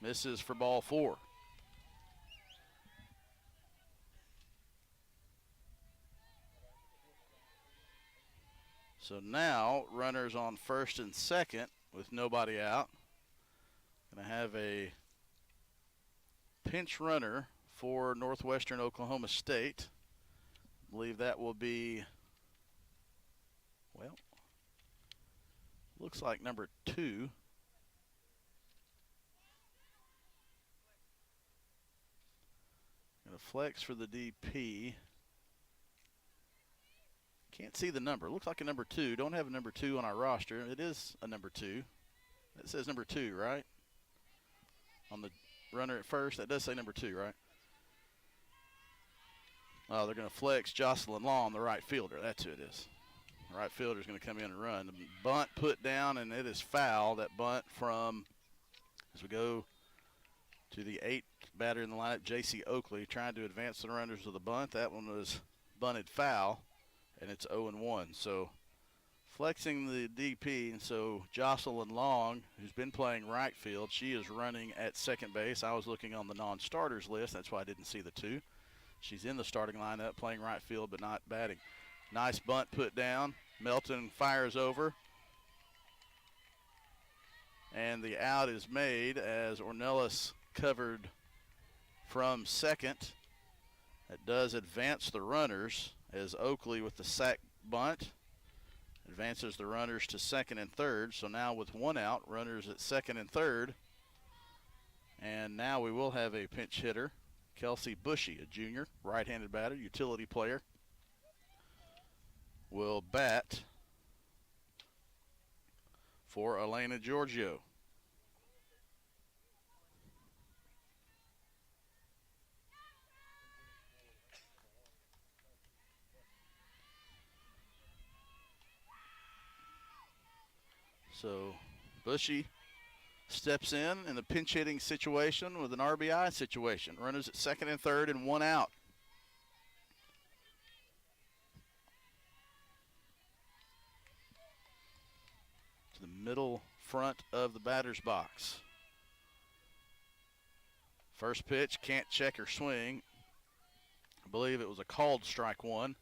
misses for ball 4. So now runners on first and second with nobody out. Going to have a pinch runner for Northwestern Oklahoma State. I believe that will be, well, looks like number 2. Going to flex for the DP. Can't see the number. Looks like a number 2. Don't have a number 2 on our roster. It is a number 2. It says number 2, right? On the runner at first, that does say number 2, right? Oh, they're going to flex Jocelyn Long, the right fielder. That's who it is. The right fielder is going to come in and run. The bunt put down, and it is foul. That bunt from, as we go to the 8th batter in the lineup, J.C. Oakley, trying to advance the runners with the bunt. That one was bunted foul. And it's 0-1. So flexing the DP, and so Jocelyn Long, who's been playing right field, she is running at second base. I was looking on the non-starters list. That's why I didn't see the 2. She's in the starting lineup, playing right field but not batting. Nice bunt put down. Melton fires over. And the out is made as Ornelas covered from second. That does advance the runners, as Oakley with the sac bunt advances the runners to second and third. So now with 1 out, runners at second and third. And now we will have a pinch hitter, Kelsey Bushy, a junior, right-handed batter, utility player, will bat for Elena Giorgio. So Bushy steps in a pinch hitting situation with an RBI situation. Runners at second and third and 1 out. To the middle front of the batter's box. First pitch, can't check or swing. I believe it was a called strike 1.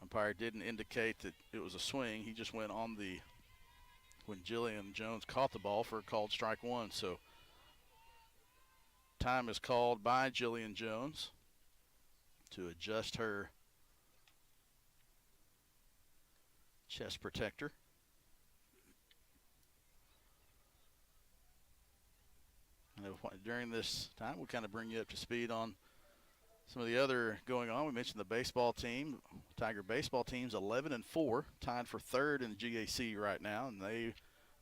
Umpire didn't indicate that it was a swing. He just went on the when Jillian Jones caught the ball for a called strike 1. So time is called by Jillian Jones to adjust her chest protector. during this time, we'll kind of bring you up to speed on some of the other going on. We mentioned the baseball team. Tiger baseball team's 11-4, tied for third in the GAC right now, and they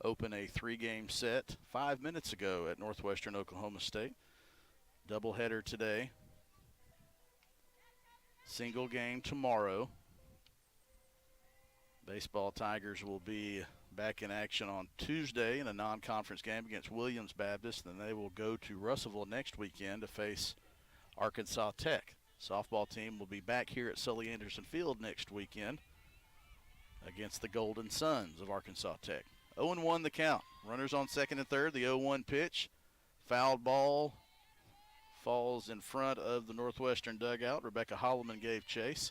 open a 3-game set 5 minutes ago at Northwestern Oklahoma State. Doubleheader today. Single game tomorrow. Baseball Tigers will be back in action on Tuesday in a non-conference game against Williams Baptist. Then they will go to Russellville next weekend to face Arkansas Tech. Softball team will be back here at Sully Anderson Field next weekend against the Golden Suns of Arkansas Tech. 0-1 the count. Runners on second and third. The 0-1 pitch. Fouled ball falls in front of the Northwestern dugout. Rebecca Holloman gave chase.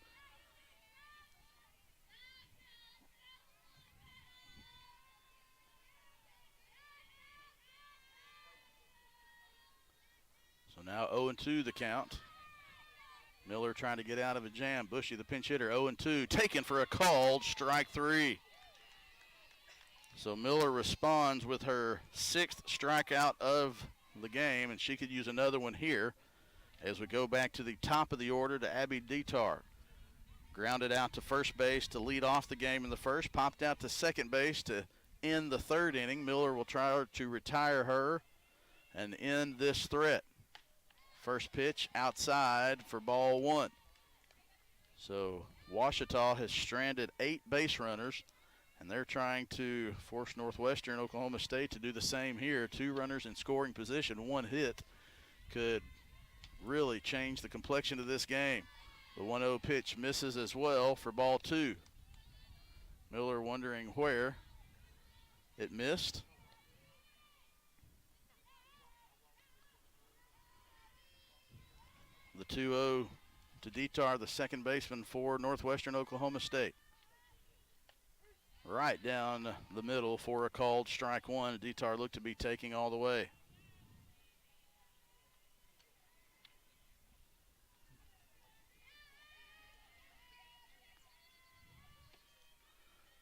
So now 0-2 the count. Miller trying to get out of a jam. Bushy, the pinch hitter, 0-2. Taken for a called strike 3. So Miller responds with her 6th strikeout of the game, and she could use another one here as we go back to the top of the order to Abby Detar. Grounded out to first base to lead off the game in the first. Popped out to second base to end the third inning. Miller will try to retire her and end this threat. First pitch outside for ball 1. So Ouachita has stranded 8 base runners, and they're trying to force Northwestern Oklahoma State to do the same here. 2 runners in scoring position. 1 hit could really change the complexion of this game. The 1-0 pitch misses as well for ball 2. Miller wondering where it missed. The 2-0 to Detar, the second baseman for Northwestern Oklahoma State. Right down the middle for a called strike 1. Detar looked to be taking all the way.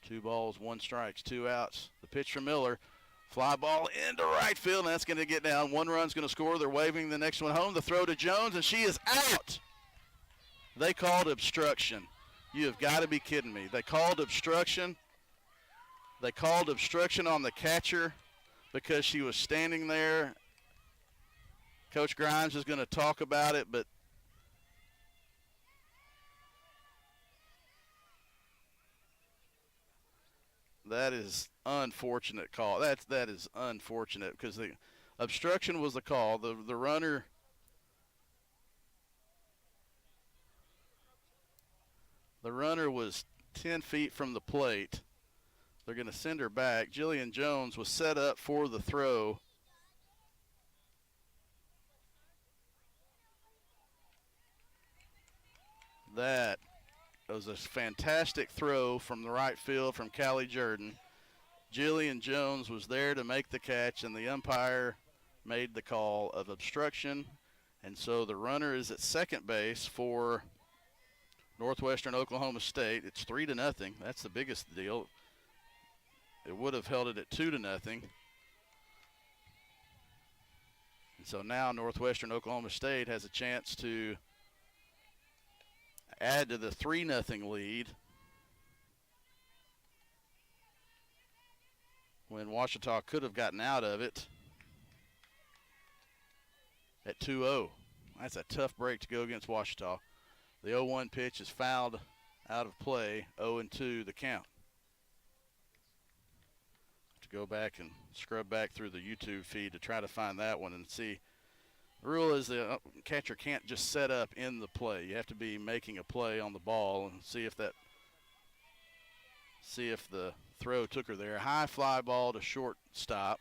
Two balls, 1 strike, 2 outs. The pitch from Miller. Fly ball into right field, and that's going to get down. 1 run's going to score. They're waving the next one home. The throw to Jones, and she is out. They called obstruction. You have got to be kidding me. They called obstruction. They called obstruction on the catcher because she was standing there. Coach Grimes is going to talk about it, but that is unfortunate call. That is unfortunate because the obstruction was the call. The runner was 10 feet from the plate. They're going to send her back. Jillian Jones was set up for the throw. That was a fantastic throw from the right field from Callie Jordan. Jillian Jones was there to make the catch, and the umpire made the call of obstruction. And so the runner is at second base for Northwestern Oklahoma State. It's 3-0. That's the biggest deal. It would have held it at 2-0. And so now Northwestern Oklahoma State has a chance to add to the 3-0 lead when Ouachita could have gotten out of it at 2-0. That's a tough break to go against Ouachita. The 0-1 pitch is fouled out of play, 0-2 the count. To go back and scrub back through the YouTube feed to try to find that one and see. The rule is the catcher can't just set up in the play. You have to be making a play on the ball and see if the throw took her there. High fly ball to shortstop.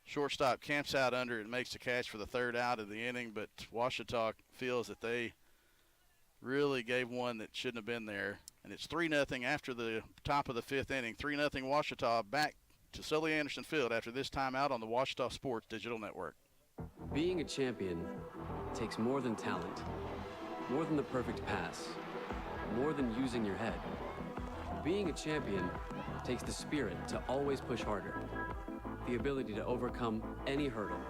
Shortstop camps out under it and makes the catch for the 3rd out of the inning, but Ouachita feels that they really gave one that shouldn't have been there. And it's 3-0 after the top of the 5th inning. 3-0 Ouachita, back to Sully Anderson Field after this timeout on the Ouachita Sports Digital Network. Being a champion takes more than talent, more than the perfect pass, more than using your head. Being a champion takes the spirit to always push harder, the ability to overcome any hurdle,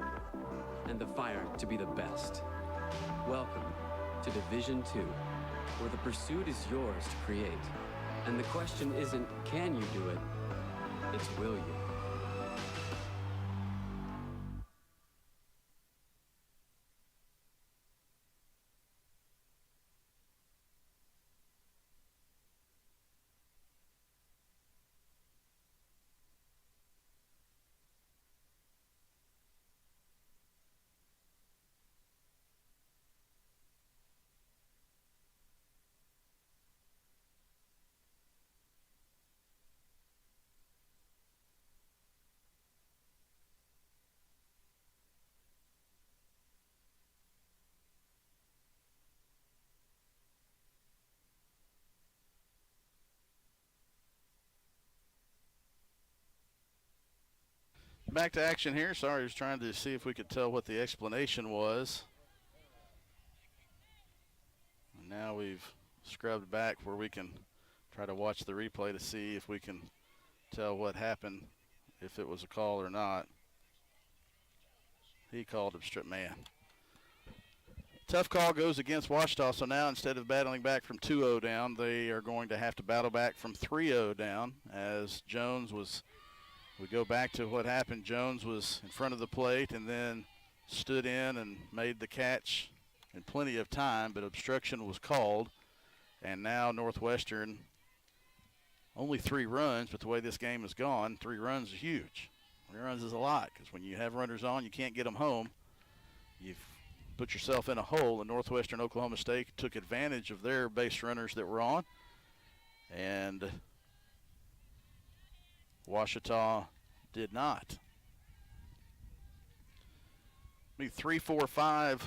and the fire to be the best. Welcome to Division II, where the pursuit is yours to create. And the question isn't, can you do it? It's, will you? Back to action here. Sorry, I was trying to see if we could tell what the explanation was. And now we've scrubbed back where we can try to watch the replay to see if we can tell what happened, if it was a call or not. He called obstruct, man. Tough call goes against Ouachita, so now instead of battling back from 2-0 down, they are going to have to battle back from 3-0 down as Jones was. We go back to what happened. Jones was in front of the plate and then stood in and made the catch in plenty of time, but obstruction was called. And now Northwestern, only 3 runs, but the way this game has gone, 3 runs is huge. 3 runs is a lot because when you have runners on, you can't get them home. You've put yourself in a hole, and Northwestern Oklahoma State took advantage of their base runners that were on. And Ouachita did not. 3-4-5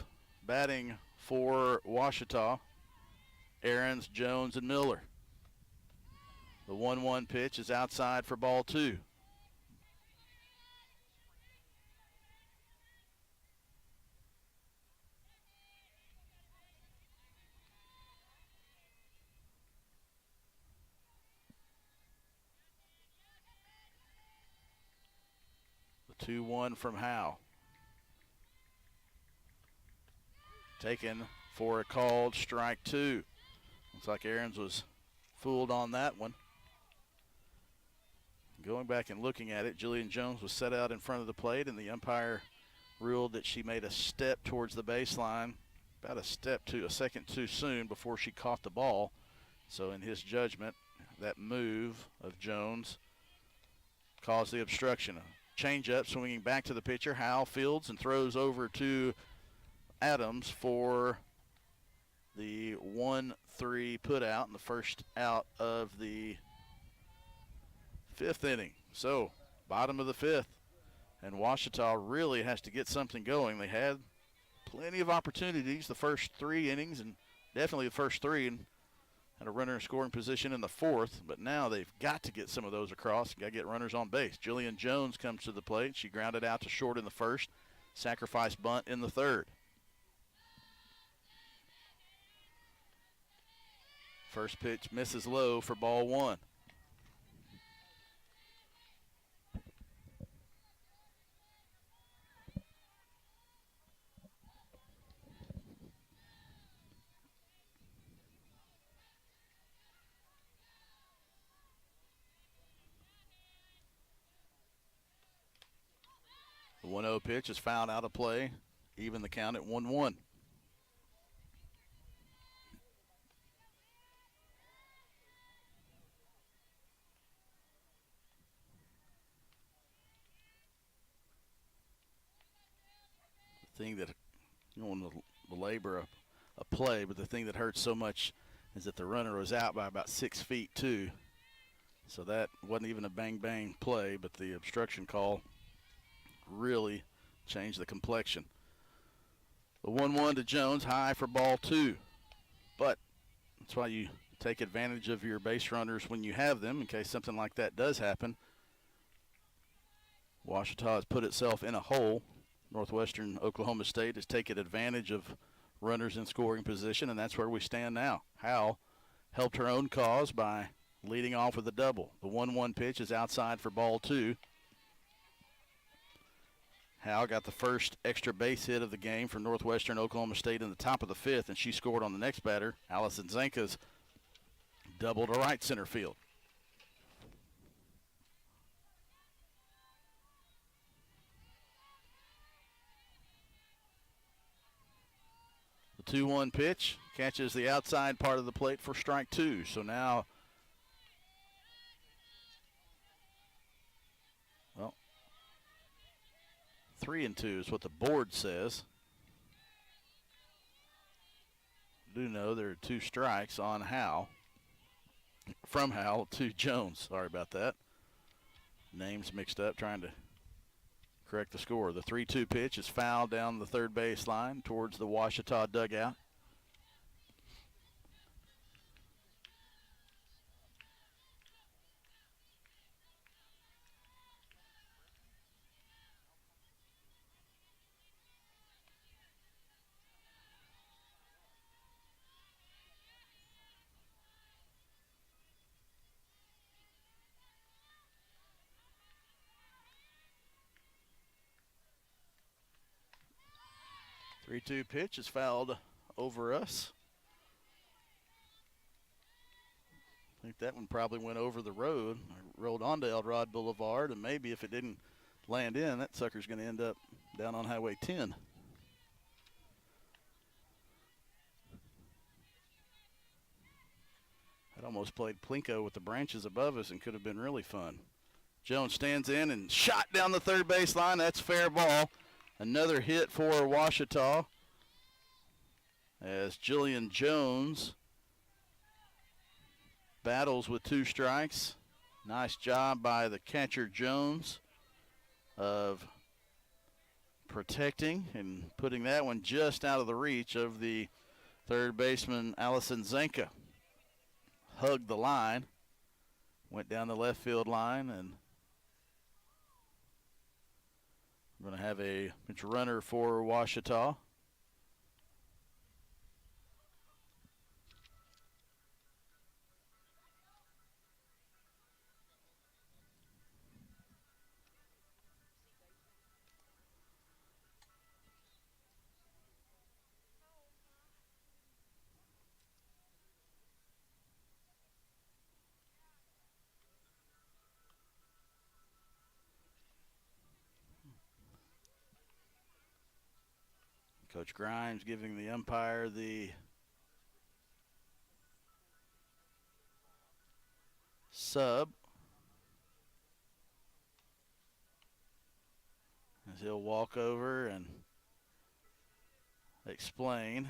batting for Ouachita. Aarons, Jones, and Miller. The 1-1 pitch is outside for ball 2. The 2-1 from Howe. Taken for a called strike 2. Looks like Aarons was fooled on that one. Going back and looking at it, Jillian Jones was set out in front of the plate, and the umpire ruled that she made a step towards the baseline, about a second too soon before she caught the ball. So in his judgment, that move of Jones caused the obstruction. A changeup swinging back to the pitcher. Howe fields and throws over to Adams for the 1-3 put out and the first out of the 5th inning. So bottom of the 5th, and Ouachita really has to get something going. They had plenty of opportunities the first 3 innings, and definitely the first 3, and had a runner in scoring position in the 4th, but now they've got to get some of those across. Got to get runners on base. Jillian Jones comes to the plate. She grounded out to short in the 1st, sacrifice bunt in the 3rd. First pitch misses low for ball 1. The 1-0 pitch is fouled out of play, even the count at 1-1. The thing that, you don't want to belabor a play, but the thing that hurts so much is that the runner was out by about 6 feet too. So that wasn't even a bang-bang play, but the obstruction call really changed the complexion. The 1-1 to Jones, high for ball 2. But that's why you take advantage of your base runners when you have them in case something like that does happen. Ouachita has put itself in a hole. Northwestern Oklahoma State is taking advantage of runners in scoring position, and that's where we stand now. Howe helped her own cause by leading off with a double. The 1-1 pitch is outside for ball 2. Hal got the first extra base hit of the game for Northwestern Oklahoma State in the top of the 5th, and she scored on the next batter. Allison Zanka's double to right center field. The 2-1 pitch catches the outside part of the plate for strike 2. So now, well, 3-2 is what the board says. I do know there are 2 strikes on Hal. From Hal to Jones. Sorry about that. Names mixed up trying to correct the score. The 3-2 pitch is fouled down the third base line towards the Ouachita dugout. The 3-2 pitch is fouled over us. I think that one probably went over the road, rolled onto Elrod Boulevard, and maybe if it didn't land in, that sucker's going to end up down on Highway 10. That almost played Plinko with the branches above us and could have been really fun. Jones stands in and shot down the third base line. That's fair ball. Another hit for Ouachita as Jillian Jones battles with 2 strikes. Nice job by the catcher Jones of protecting and putting that one just out of the reach of the third baseman Allison Zanka. Hugged the line, went down the left field line, and we're going to have a pinch runner for Ouachita. Coach Grimes giving the umpire the sub as he'll walk over and explain.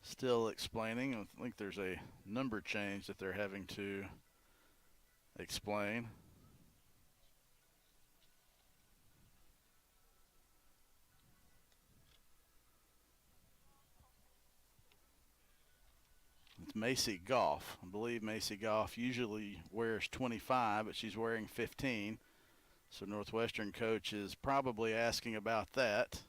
Still explaining. I think there's a number change that they're having to explain. It's Macy Goff. I believe Macy Goff usually wears 25, but she's wearing 15. So Northwestern coach is probably asking about that.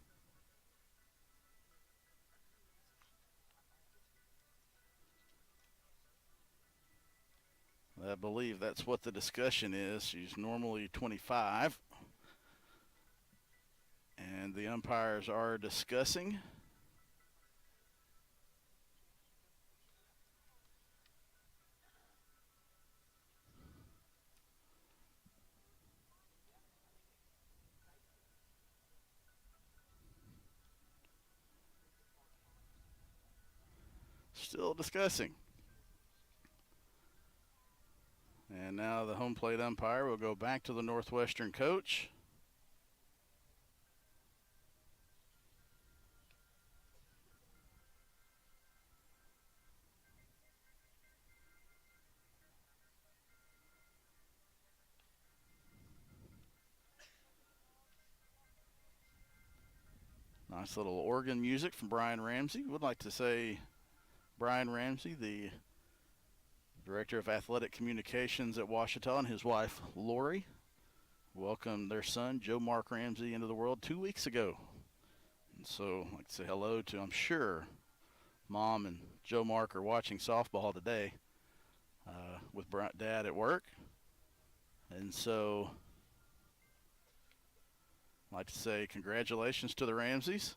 I believe that's what the discussion is. She's normally 25. And the umpires are discussing. Still discussing. And now the home plate umpire will go back to the Northwestern coach. Nice little organ music from Brian Ramsey. Would like to say Brian Ramsey, the Director of Athletic Communications at Ouachita, and his wife, Lori, welcomed their son, Joe Mark Ramsey, into the world 2 weeks ago. And so I'd like to say hello to, I'm sure, Mom and Joe Mark are watching softball today with Dad at work. And so I'd like to say congratulations to the Ramseys.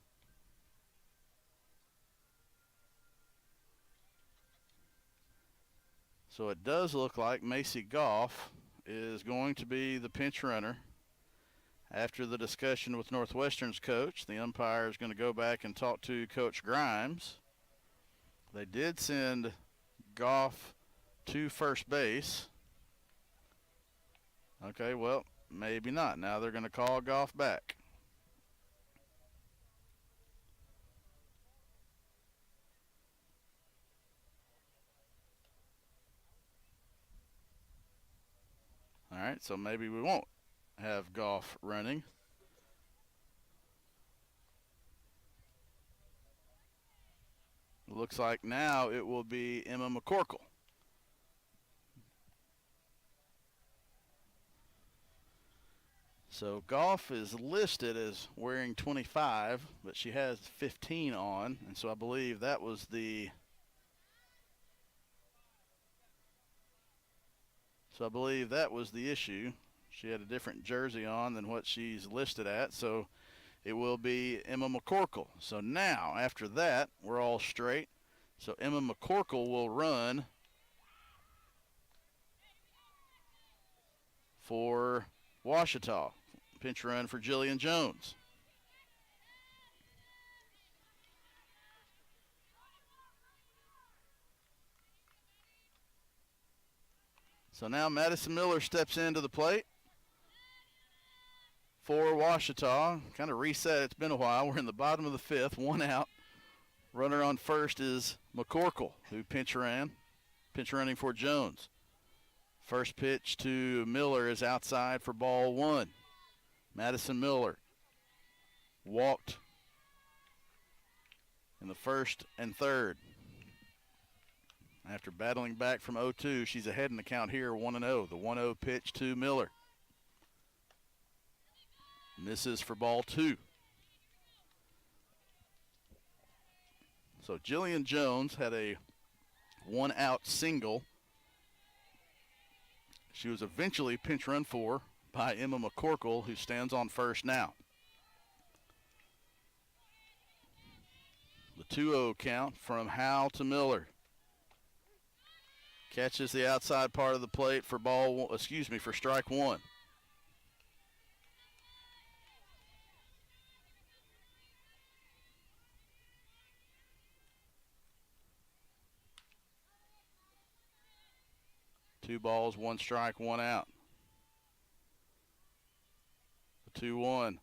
So it does look like Macy Goff is going to be the pinch runner. After the discussion with Northwestern's coach, the umpire is going to go back and talk to Coach Grimes. They did send Goff to first base. Okay, well, maybe not. Now they're going to call Goff back. All right, so maybe we won't have Goff running. It looks like now it will be Emma McCorkle. So Goff is listed as wearing 25, but she has 15 on, and so I believe that was the issue. She had a different jersey on than what she's listed at, so it will be Emma McCorkle. So now, after that, we're all straight. So Emma McCorkle will run for Ouachita. Pinch run for Jillian Jones. So now Madison Miller steps into the plate for Ouachita. Kind of reset. It's been a while. We're in the bottom of the fifth, one out. Runner on first is McCorkle, who pinch running for Jones. First pitch to Miller is outside for ball one. Madison Miller walked in the first and third. After battling back from 0-2, she's ahead in the count here, 1-0. The 1-0 pitch to Miller. Misses for ball two. So Jillian Jones had a one-out single. She was eventually pinch run for by Emma McCorkle, who stands on first now. The 2-0 count from Howell to Miller. Catches the outside part of the plate for for strike one. Two balls, one strike, one out. The 2-1.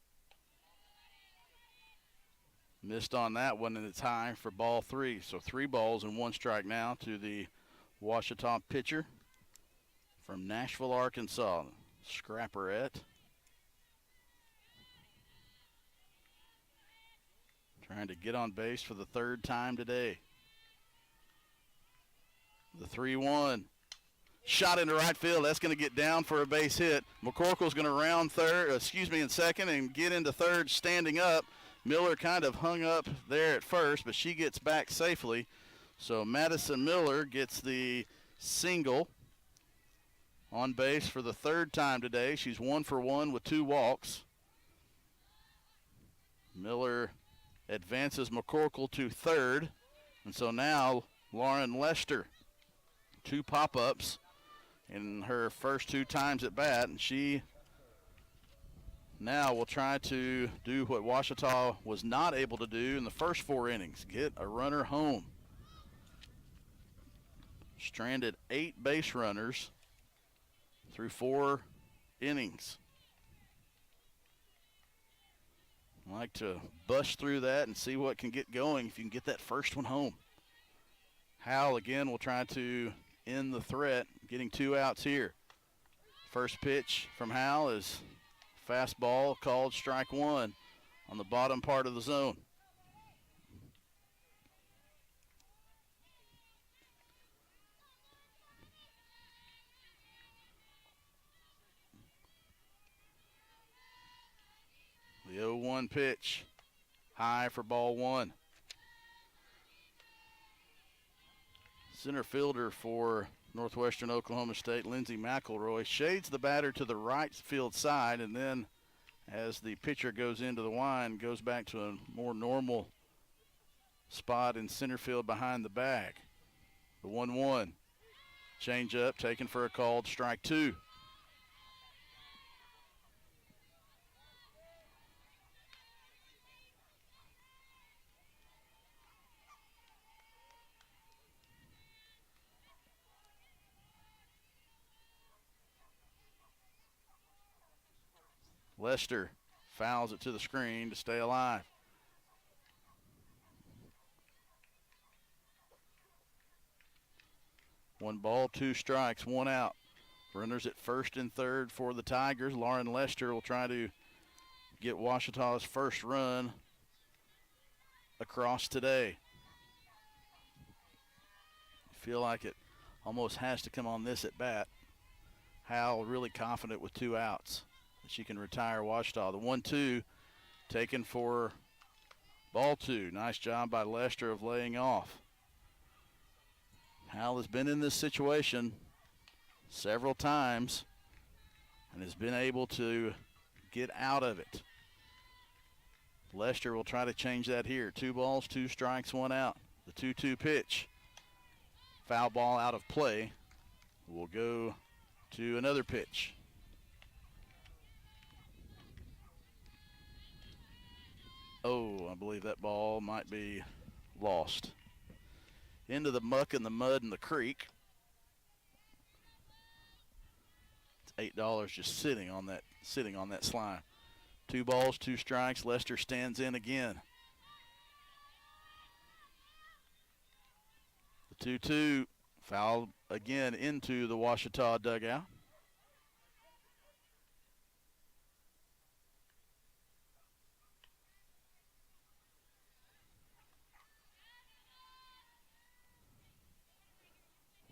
Missed on that one, and it's high for ball three. So 3 balls and 1 strike now to the Ouachita pitcher from Nashville, Arkansas, Scrapperette. Trying to get on base for the 3rd time today. The 3-1. Shot into right field. That's going to get down for a base hit. McCorkle's going to round in second and get into third standing up. Miller kind of hung up there at first, but she gets back safely. So Madison Miller gets the single on base for the 3rd time today. She's 1 for 1 with 2 walks. Miller advances McCorkle to third. And so now Lauren Lester, 2 pop-ups in her first 2 times at bat, and she now will try to do what Ouachita was not able to do in the first 4 innings, get a runner home. Stranded 8 base runners through 4 innings. I like to bust through that and see what can get going if you can get that first one home. Howell again will try to end the threat, getting 2 outs here. First pitch from Howell is fastball called strike one on the bottom part of the zone. 1 pitch. High for ball 1. Center fielder for Northwestern Oklahoma State, Lindsey McElroy, shades the batter to the right field side, and then as the pitcher goes into the wind, goes back to a more normal spot in center field behind the bag. The 1-1. Change up, taken for a called strike 2. Lester fouls it to the screen to stay alive. One ball, 2 strikes, 1 out. Runners at first and third for the Tigers. Lauren Lester will try to get Ouachita's first run across today. Feel like it almost has to come on this at bat. Howell really confident with 2 outs that she can retire Ouachita. The 1-2 taken for ball 2. Nice job by Lester of laying off. Howell has been in this situation several times and has been able to get out of it. Lester will try to change that here. 2 balls, 2 strikes, 1 out. The 2-2 pitch. Foul ball out of play. We'll go to another pitch. Oh, I believe that ball might be lost. Into the muck and the mud and the creek. It's $8 just sitting on that slime. 2 balls, 2 strikes. Lester stands in again. The 2-2 foul again into the Ouachita dugout.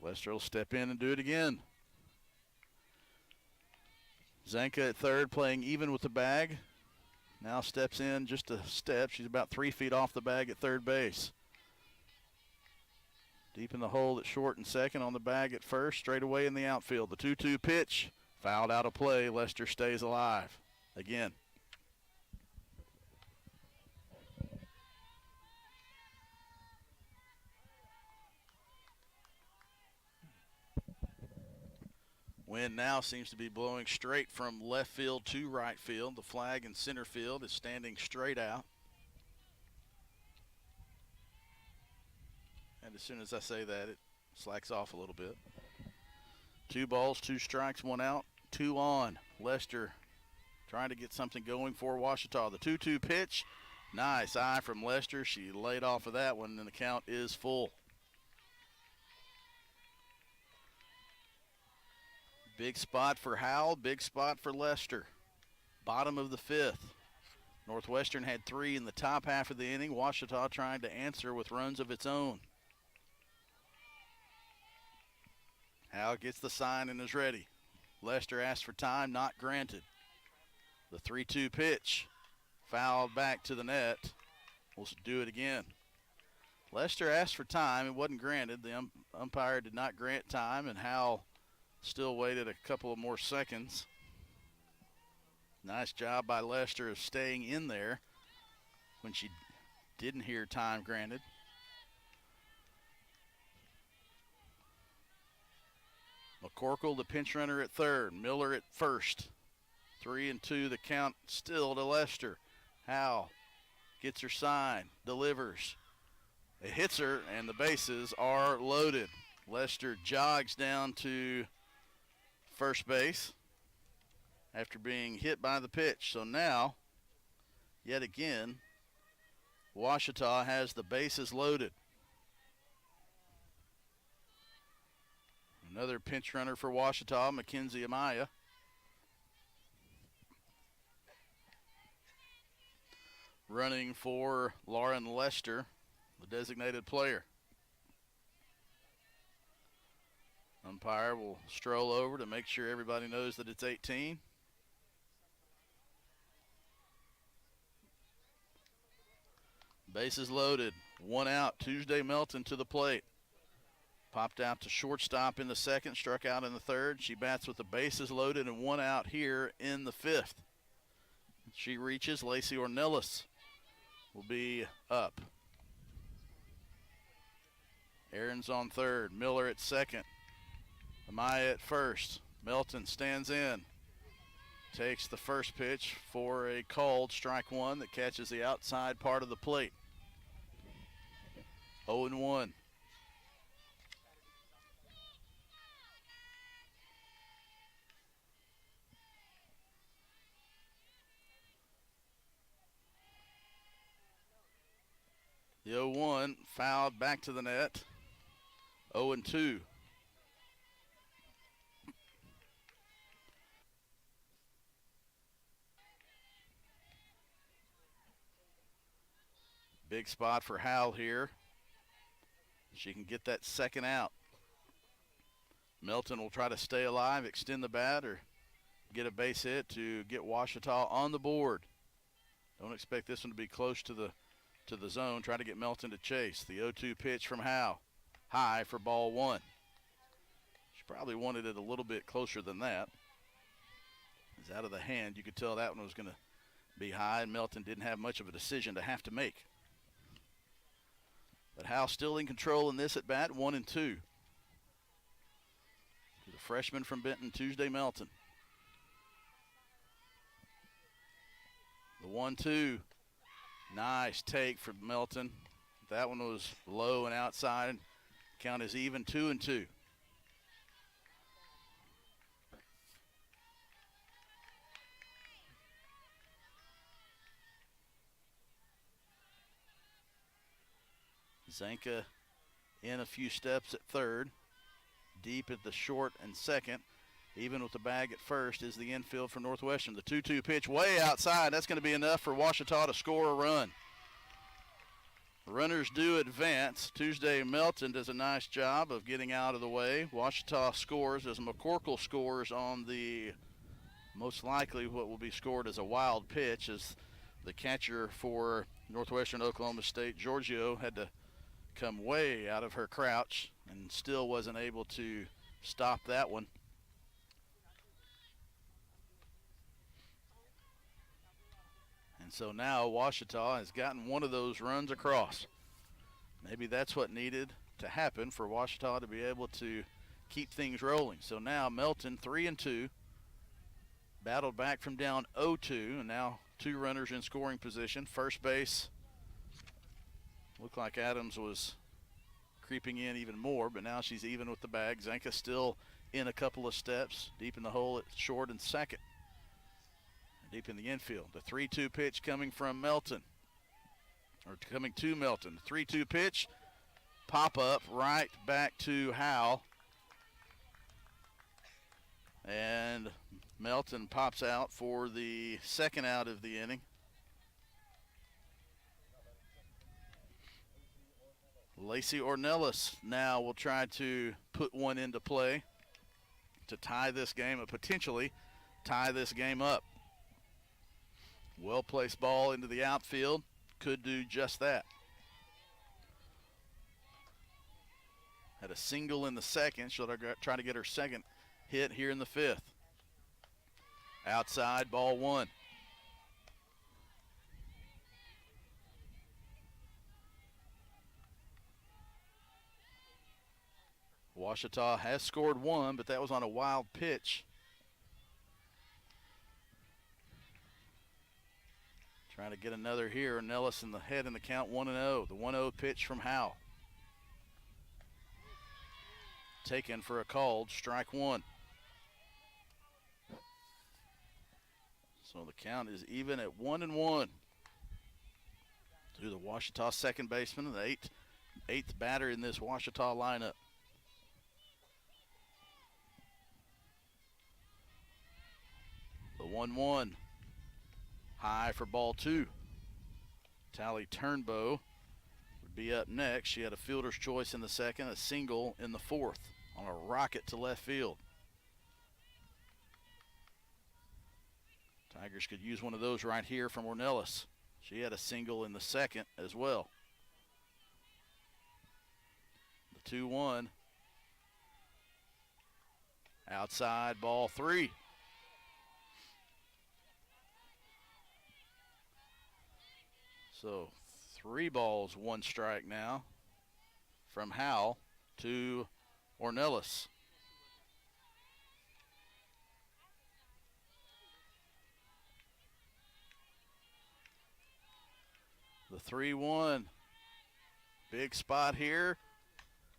Lester will step in and do it again. Zanka at third, playing even with the bag. Now steps in just a step. She's about 3 feet off the bag at third base. Deep in the hole at short and second, on the bag at first, straight away in the outfield. The 2-2 pitch, fouled out of play. Lester stays alive again. Wind now seems to be blowing straight from left field to right field. The flag in center field is standing straight out. And as soon as I say that, it slacks off a little bit. 2 balls, 2 strikes, 1 out, 2 on. Lester trying to get something going for Ouachita. The 2-2 pitch, nice eye from Lester. She laid off of that one, and the count is full. Big spot for Howell, big spot for Lester. Bottom of the 5th. Northwestern had 3 in the top half of the inning. Ouachita trying to answer with runs of its own. Howell gets the sign and is ready. Lester asks for time, not granted. The 3-2 pitch, fouled back to the net. We'll do it again. Lester asked for time. It wasn't granted. The umpire did not grant time, and Howell still waited a couple of more seconds. Nice job by Lester of staying in there when she didn't hear time granted. McCorkle, the pinch runner at third. Miller at first. 3-2, the count still to Lester. Howell gets her sign, delivers. It hits her, and the bases are loaded. Lester jogs down to first base after being hit by the pitch. So now, yet again, Ouachita has the bases loaded. Another pinch runner for Ouachita, Mackenzie Amaya. Running for Lauren Lester, the designated player. Umpire will stroll over to make sure everybody knows that it's 18. Bases loaded, one out. Tuesday Melton to the plate. Popped out to shortstop in the second, struck out in the third. She bats with the bases loaded and one out here in the fifth. She reaches. Lacey Ornelas will be up. Aaron's on third. Miller at second. Amaya at first. Melton stands in. Takes the first pitch for a called strike one that catches the outside part of the plate. 0-1. The 0-1 fouled back to the net. 0-2. Big spot for Howell here. She can get that second out. Melton will try to stay alive, extend the bat, or get a base hit to get Ouachita on the board. Don't expect this one to be close to the zone. Try to get Melton to chase. The 0-2 pitch from Howell. High for ball one. She probably wanted it a little bit closer than that. It's out of the hand. You could tell that one was going to be high, and Melton didn't have much of a decision to have to make. But Howell still in control in this at bat, 1-2. To the freshman from Benton, Tuesday Melton. The 1-2. Nice take from Melton. That one was low and outside. Count is even, 2-2. Zanka in a few steps at third. Deep at the short and second. Even with the bag at first is the infield for Northwestern. The 2-2 pitch way outside. That's going to be enough for Ouachita to score a run. Runners do advance. Tuesday Melton does a nice job of getting out of the way. Ouachita scores as McCorkle scores on the most likely what will be scored as a wild pitch, as the catcher for Northwestern Oklahoma State, Giorgio, had to come way out of her crouch and still wasn't able to stop that one. And so now Ouachita has gotten one of those runs across. Maybe that's what needed to happen for Ouachita to be able to keep things rolling. So now Melton 3-2, battled back from down 0-2, and now two runners in scoring position. First base, looked like Adams was creeping in even more, but now she's even with the bag. Zanka still in a couple of steps, deep in the hole at short and second. Deep in the infield. The 3-2 pitch coming from Melton, or coming to Melton. The 3-2 pitch, pop up right back to Howell. And Melton pops out for the second out of the inning. Lacey Ornelas now will try to put one into play to tie this game, or potentially tie this game up. Well-placed ball into the outfield could do just that. Had a single in the second. She'll try to get her second hit here in the fifth. Outside, ball one. Ouachita has scored one, but that was on a wild pitch. Trying to get another here. Nellis in the head in the count, 1-0. The 1-0 pitch from Howell. Taken for a called strike one. So the count is even at 1-1. To the Ouachita second baseman, the eighth batter in this Ouachita lineup. The 1-1. High for ball two. Tally Turnbow would be up next. She had a fielder's choice in the second, a single in the fourth on a rocket to left field. Tigers could use one of those right here from Ornelas. She had a single in the second as well. The 2-1. Outside, ball 3. So 3 balls, 1 strike now from Howell to Ornelas. The 3-1. Big spot here.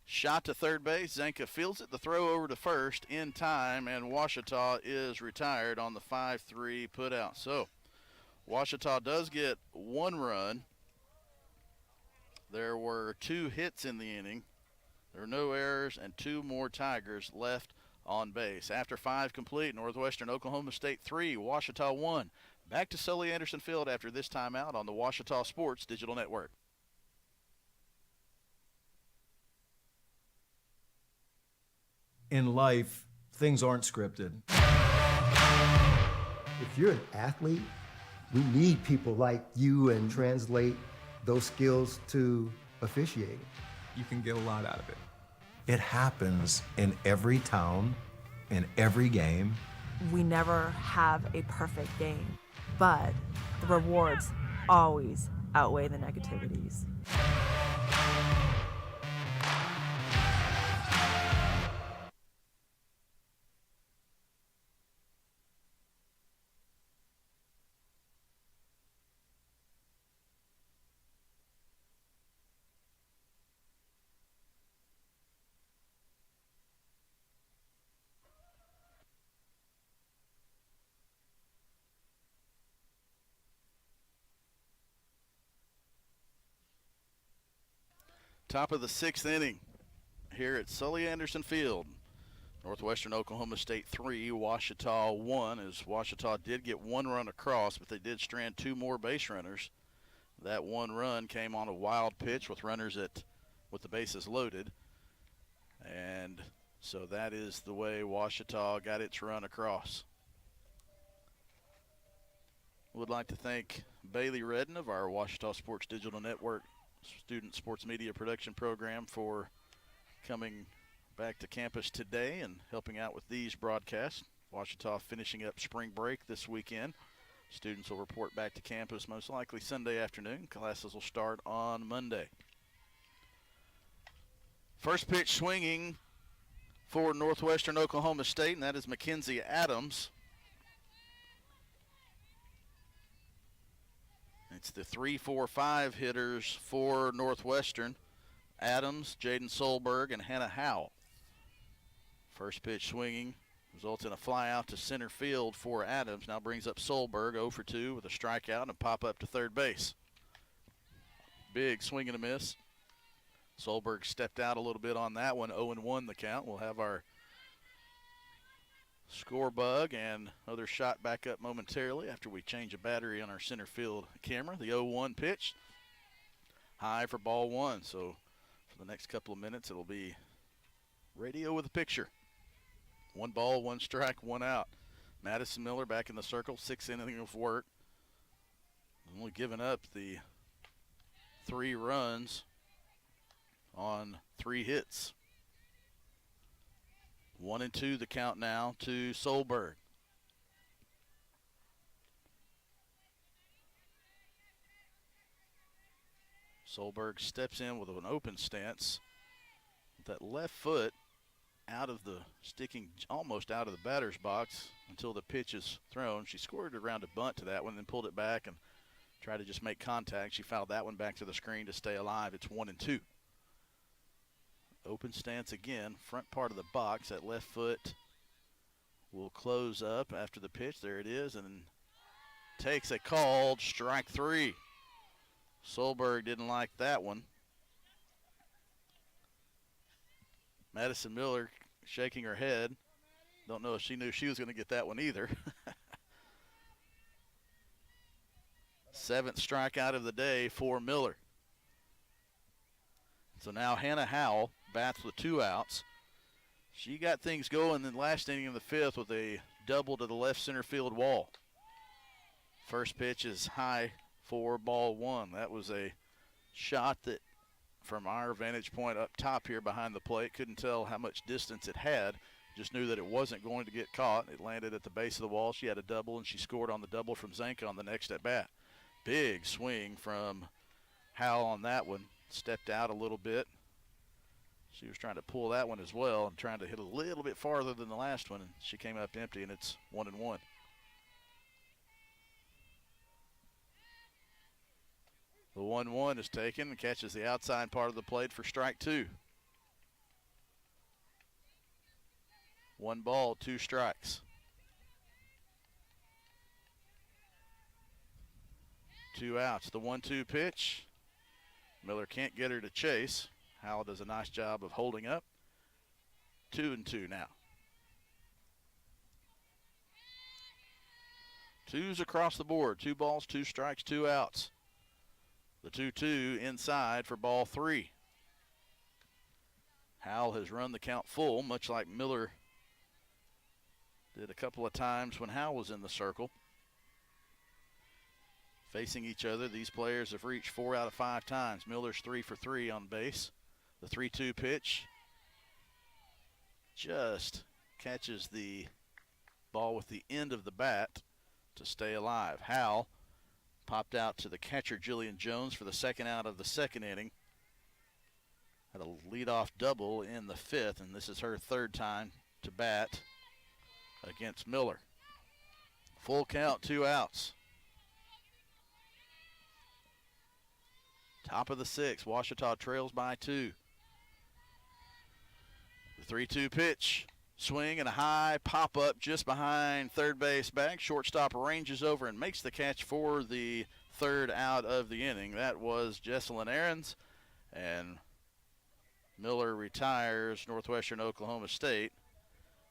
Shot to third base. Zenka fields it. The throw over to first in time, and Ouachita is retired on the 5-3 put out. So Ouachita does get 1 run. There were 2 hits in the inning. There were no errors and 2 more Tigers left on base. After 5 complete, Northwestern Oklahoma State 3, Ouachita 1. Back to Sully Anderson Field after this timeout on the Ouachita Sports Digital Network. In life, things aren't scripted. If you're an athlete, we need people like you and translate those skills to officiating. You can get a lot out of it. It happens in every town, in every game. We never have a perfect game, but the rewards always outweigh the negativities. Top of the 6th inning here at Sully Anderson Field. Northwestern Oklahoma State 3, Ouachita 1, as Ouachita did get 1 run across, but they did strand 2 more base runners. That 1 run came on a wild pitch with runners with the bases loaded. And so that is the way Ouachita got its run across. Would like to thank Bailey Redden of our Ouachita Sports Digital Network Student Sports Media Production Program for coming back to campus today and helping out with these broadcasts. Ouachita finishing up spring break this weekend. Students will report back to campus most likely Sunday afternoon. Classes will start on Monday. First pitch swinging for Northwestern Oklahoma State, and that is Mackenzie Adams. It's the 3-4-5 hitters for Northwestern. Adams, Jaden Solberg, and Hannah Howell. First pitch swinging results in a fly out to center field for Adams. Now brings up Solberg 0 for 2 with a strikeout and a pop up to third base. Big swing and a miss. Solberg stepped out a little bit on that one. 0-1 the count. We'll have our score bug and another shot back up momentarily after we change a battery on our center field camera. The 0-1 pitch, high for ball 1. So for the next couple of minutes, it'll be radio with a picture. 1 ball, 1 strike, 1 out. Madison Miller back in the circle, 6th inning of work. Only giving up the 3 runs on 3 hits. 1-2 the count now to Solberg. Solberg steps in with an open stance. That left foot out of the sticking almost out of the batter's box until the pitch is thrown. She scored around a bunt to that one, then pulled it back and tried to just make contact. She fouled that one back to the screen to stay alive. It's 1-2. Open stance again, front part of the box. That left foot will close up after the pitch. There it is, and takes a called strike 3. Solberg didn't like that one. Madison Miller shaking her head. Don't know if she knew she was going to get that one either. 7th strikeout of the day for Miller. So now Hannah Howell bats with 2 outs. She got things going in the last inning of the 5th with a double to the left center field wall. First pitch is high for ball one. That was a shot that, from our vantage point up top here behind the plate, couldn't tell how much distance it had. Just knew that it wasn't going to get caught. It landed at the base of the wall. She had a double, and she scored on the double from Zanka on the next at bat. Big swing from Howell on that one. Stepped out a little bit. She was trying to pull that one as well and trying to hit a little bit farther than the last one, and she came up empty, and it's 1-1. The 1-1 is taken and catches the outside part of the plate for strike two. 1 ball, 2 strikes. 2 outs. The 1-2 pitch. Miller can't get her to chase. Howell does a nice job of holding up. 2-2 now. 2s across the board. 2 balls, 2 strikes, 2 outs. The 2-2 inside for ball 3. Howell has run the count full, much like Miller did a couple of times when Howell was in the circle. Facing each other, these players have reached 4 out of 5 times. Miller's 3 for 3 on base. The 3-2 pitch just catches the ball with the end of the bat to stay alive. Howell popped out to the catcher, Jillian Jones, for the second out of the second inning. Had a leadoff double in the 5th, and this is her 3rd time to bat against Miller. Full count, 2 outs. Top of the 6th, Ouachita trails by 2. The 3-2 pitch, swing and a high pop-up just behind third base bag. Shortstop ranges over and makes the catch for the 3rd out of the inning. That was Jesselyn Ahrens, and Miller retires Northwestern Oklahoma State.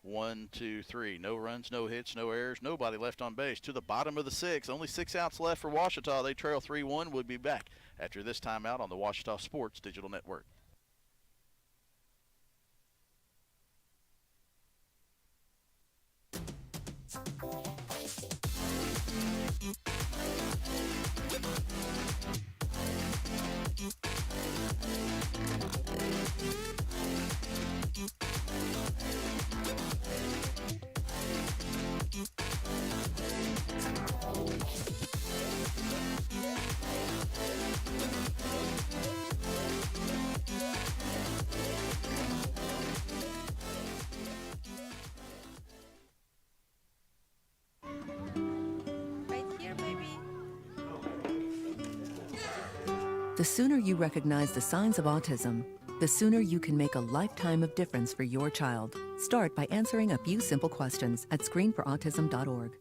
1, 2, 3. No runs, no hits, no errors, nobody left on base. To the bottom of the 6th, only 6 outs left for Ouachita. They trail 3-1. We'll be back after this timeout on the Ouachita Sports Digital Network. The sooner you recognize the signs of autism, the sooner you can make a lifetime of difference for your child. Start by answering a few simple questions at screenforautism.org.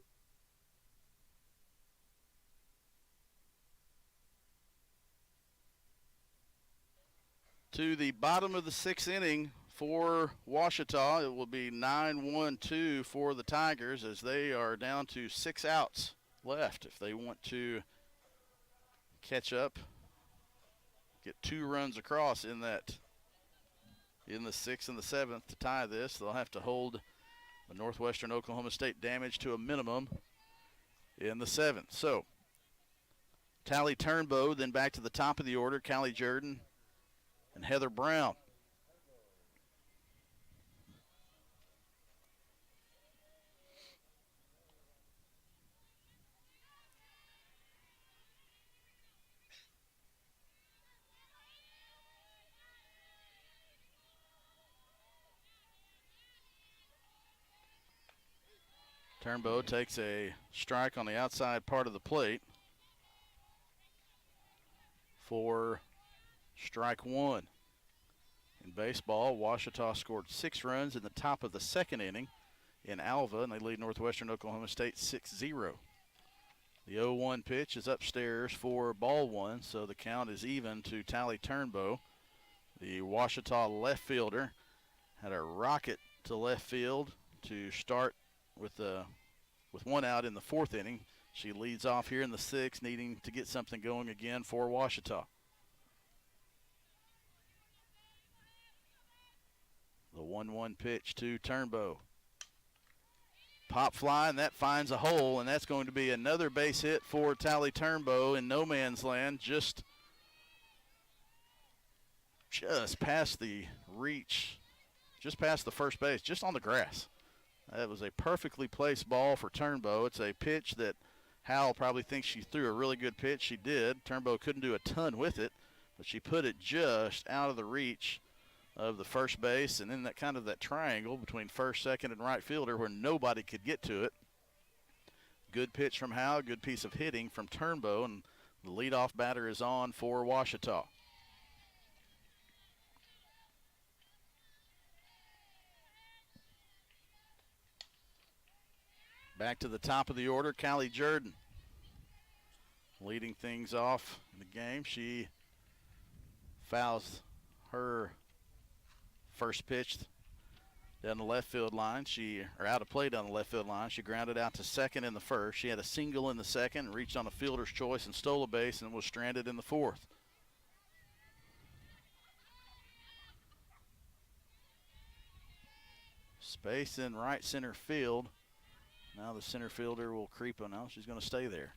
To the bottom of the 6th inning for Ouachita, it will be 9-1-2 for the Tigers as they are down to 6 outs left. If they want to catch up, get 2 runs across in the 6th and the 7th to tie this, they'll have to hold the Northwestern Oklahoma State damage to a minimum in the 7th. So, Tally Turnbow, then back to the top of the order, Callie Jordan and Heather Brown. Turnbow takes a strike on the outside part of the plate for strike 1. In baseball, Ouachita scored 6 runs in the top of the 2nd inning in Alva, and they lead Northwestern Oklahoma State 6-0. The 0-1 pitch is upstairs for ball 1, so the count is even to Tally Turnbow. The Ouachita left fielder had a rocket to left field to start with 1 out in the 4th inning. She leads off here in the 6th, needing to get something going again for Ouachita. The 1-1 pitch to Turnbow. Pop fly, and that finds a hole, and that's going to be another base hit for Tally Turnbow in no man's land, just past the reach, just past the first base, just on the grass. That was a perfectly placed ball for Turnbow. It's a pitch that Howell probably thinks she threw a really good pitch. She did. Turnbow couldn't do a ton with it, but she put it just out of the reach of the first base, and in that kind of that triangle between first, second, and right fielder where nobody could get to it. Good pitch from Howell, good piece of hitting from Turnbow, and the leadoff batter is on for Ouachita. Back to the top of the order, Callie Jordan leading things off in the game. She fouls her first pitch down the left field line. Or out of play down the left field line. She grounded out to second in the first. She had a single in the second, reached on a fielder's choice and stole a base and was stranded in the fourth. Space in right center field. Now the center fielder will creep on. Now she's going to stay there.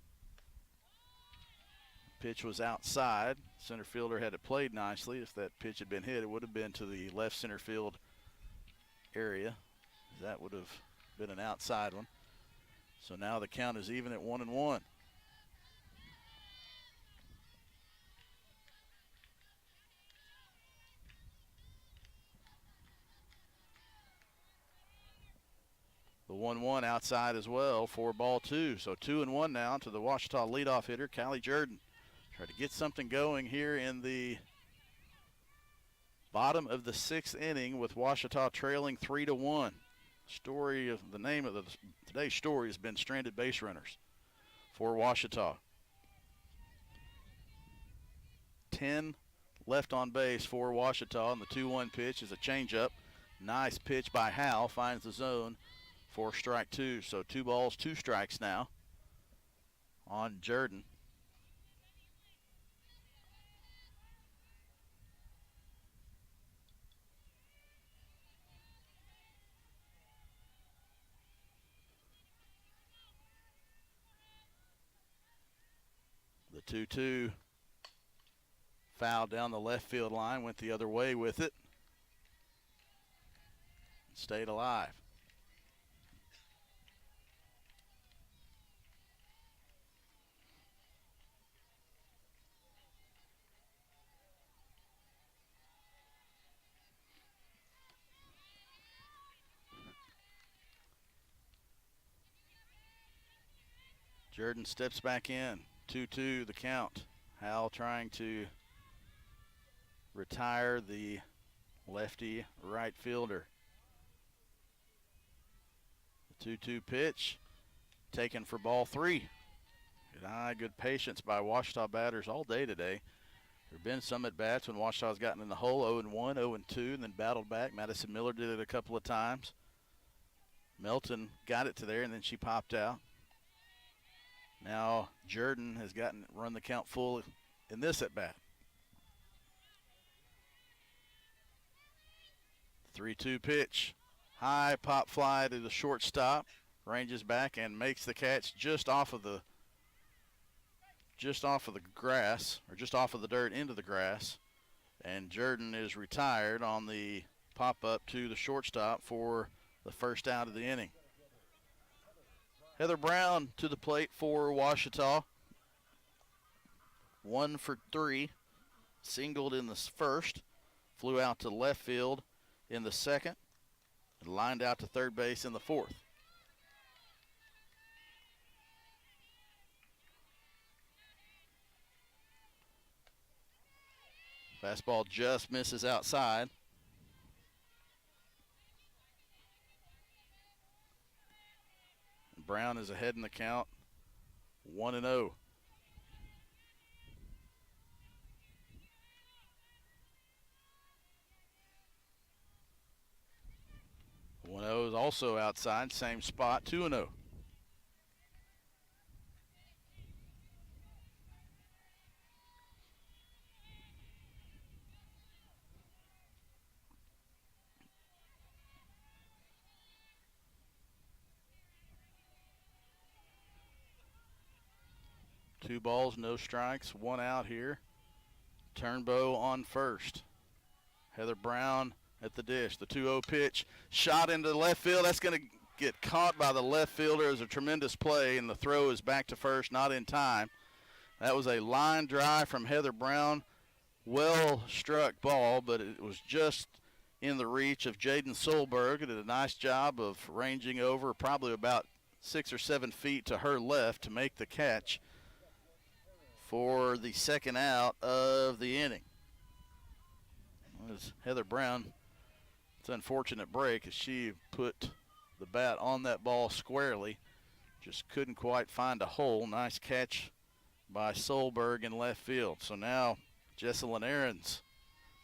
Pitch was outside. Center fielder had it played nicely. If that pitch had been hit, it would have been to the left center field area. That would have been an outside one. So now the count is even at 1-1. The 1-1 outside as well for ball two. So 2-1 now to the Ouachita leadoff hitter, Callie Jordan. Try to get something going here in the bottom of the sixth inning with Ouachita trailing 3-1. The name of today's story has been stranded base runners for Ouachita. 10 left on base for Ouachita, and the 2-1 pitch is a changeup. Nice pitch by Howell, finds the zone for strike two. So 2 balls, 2 strikes now on Jordan. The 2-2 foul down the left field line, went the other way with it. Stayed alive. Jordan steps back in. 2-2 the count. Howell trying to retire the lefty right fielder. The 2-2 pitch taken for ball 3. Good eye, good patience by Ouachita batters all day today. There have been some at-bats when Ouachita's gotten in the hole 0-1, 0-2, and then battled back. Madison Miller did it a couple of times. Melton got it to there, and then she popped out. Now Jordan has run the count full in this at-bat. 3-2 pitch. High pop fly to the shortstop. Ranges back and makes the catch just off of the grass, or just off of the dirt into the grass. And Jordan is retired on the pop-up to the shortstop for the first out of the inning. Heather Brown to the plate for Ouachita. 1 for 3. Singled in the first. Flew out to left field in the second. And lined out to third base in the fourth. Fastball just misses outside. Brown is ahead in the count, 1-0. Is also outside, same spot, 2-0. 2 balls, no strikes, 1 out here. Turnbow on first. Heather Brown at the dish. The 2-0 pitch, shot into the left field. That's going to get caught by the left fielder. It was a tremendous play, and the throw is back to first, not in time. That was a line drive from Heather Brown. Well struck ball, but it was just in the reach of Jaden Solberg. Did a nice job of ranging over probably about 6 or 7 feet to her left to make the catch for the second out of the inning. Was Heather Brown. It's an unfortunate break as she put the bat on that ball squarely. Just couldn't quite find a hole. Nice catch by Solberg in left field. So now Jesselyn Ahrens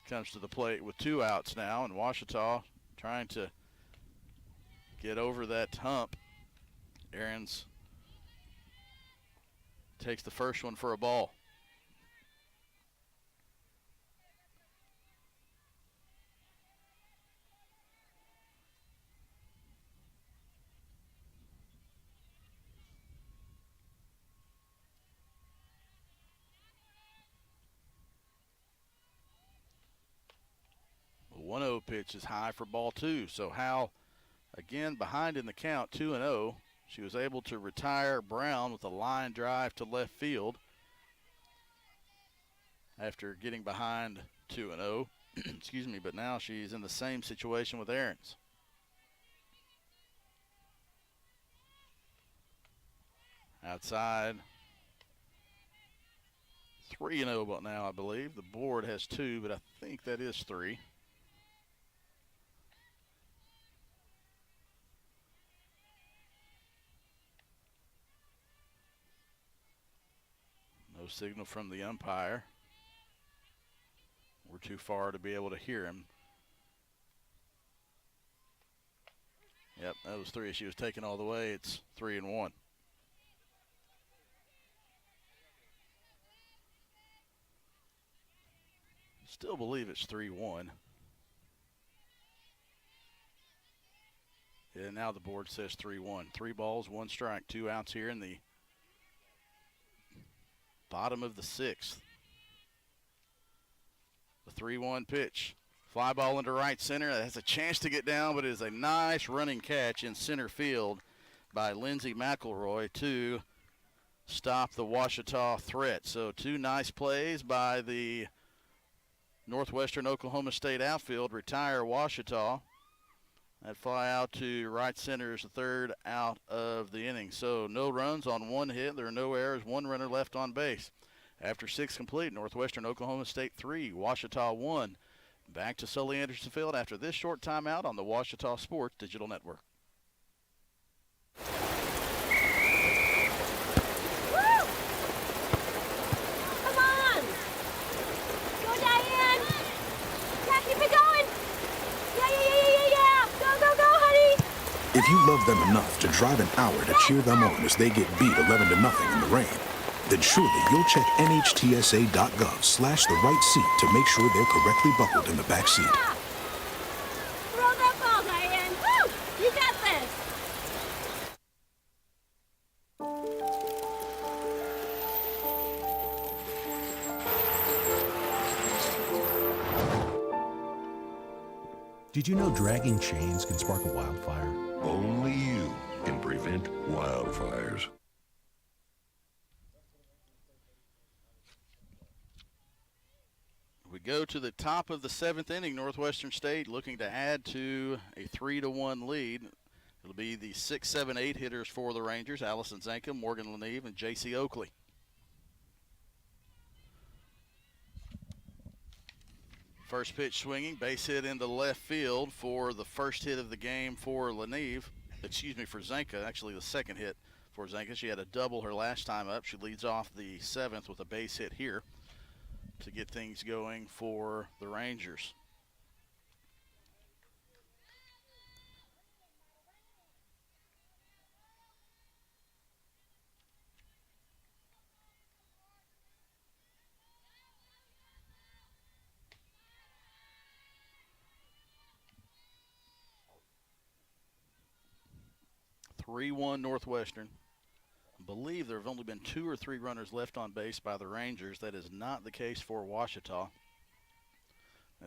comes to the plate with 2 outs now, and Ouachita trying to get over that hump. Ahrens takes the first one for a ball. The 1-0 pitch is high for ball 2. So Howell again behind in the count, 2-0. She was able to retire Brown with a line drive to left field after getting behind 2-0. Excuse me, but now she's in the same situation with Ahrens. Outside, 3-0 now, I believe. The board has 2, but I think that is 3. No signal from the umpire. We're too far to be able to hear him. Yep, that was 3. She was taken all the way. It's 3-1. Still believe it's 3-1. Yeah, now the board says 3-1. 3 balls, 1 strike, 2 outs here in the bottom of the 6th. The 3-1 pitch. Fly ball into right center. That has a chance to get down, but it is a nice running catch in center field by Lindsey McElroy to stop the Ouachita threat. So 2 nice plays by the Northwestern Oklahoma State outfield. Retire Ouachita. That fly out to right center is the 3rd out of the inning. So no runs on 1 hit. There are no errors. 1 runner left on base. After 6 complete, Northwestern Oklahoma State 3, Ouachita 1. Back to Sully Anderson Field after this short timeout on the Ouachita Sports Digital Network. If you love them enough to drive an hour to cheer them on as they get beat 11-0 in the rain, then surely you'll check NHTSA.gov/the right seat to make sure they're correctly buckled in the back seat. Throw that ball, Diane. Woo! You got this. Did you know dragging chains can spark a wildfire? Only you can prevent wildfires. We go to the top of the 7th inning. Northwestern State looking to add to a 3-1 lead. It'll be the 6, 7, 8 hitters for the Rangers: Allison Zanka, Morgan Lanieve, and J.C. Oakley. First pitch swinging, base hit into left field for the first hit of the game for Lanieve. Excuse me, for Zanka. Actually, the second hit for Zanka. She had a double her last time up. She leads off the 7th with a base hit here to get things going for the Rangers. (3-1) Northwestern. believe there have only been 2 or 3 runners left on base by the Rangers. That is not the case for Ouachita.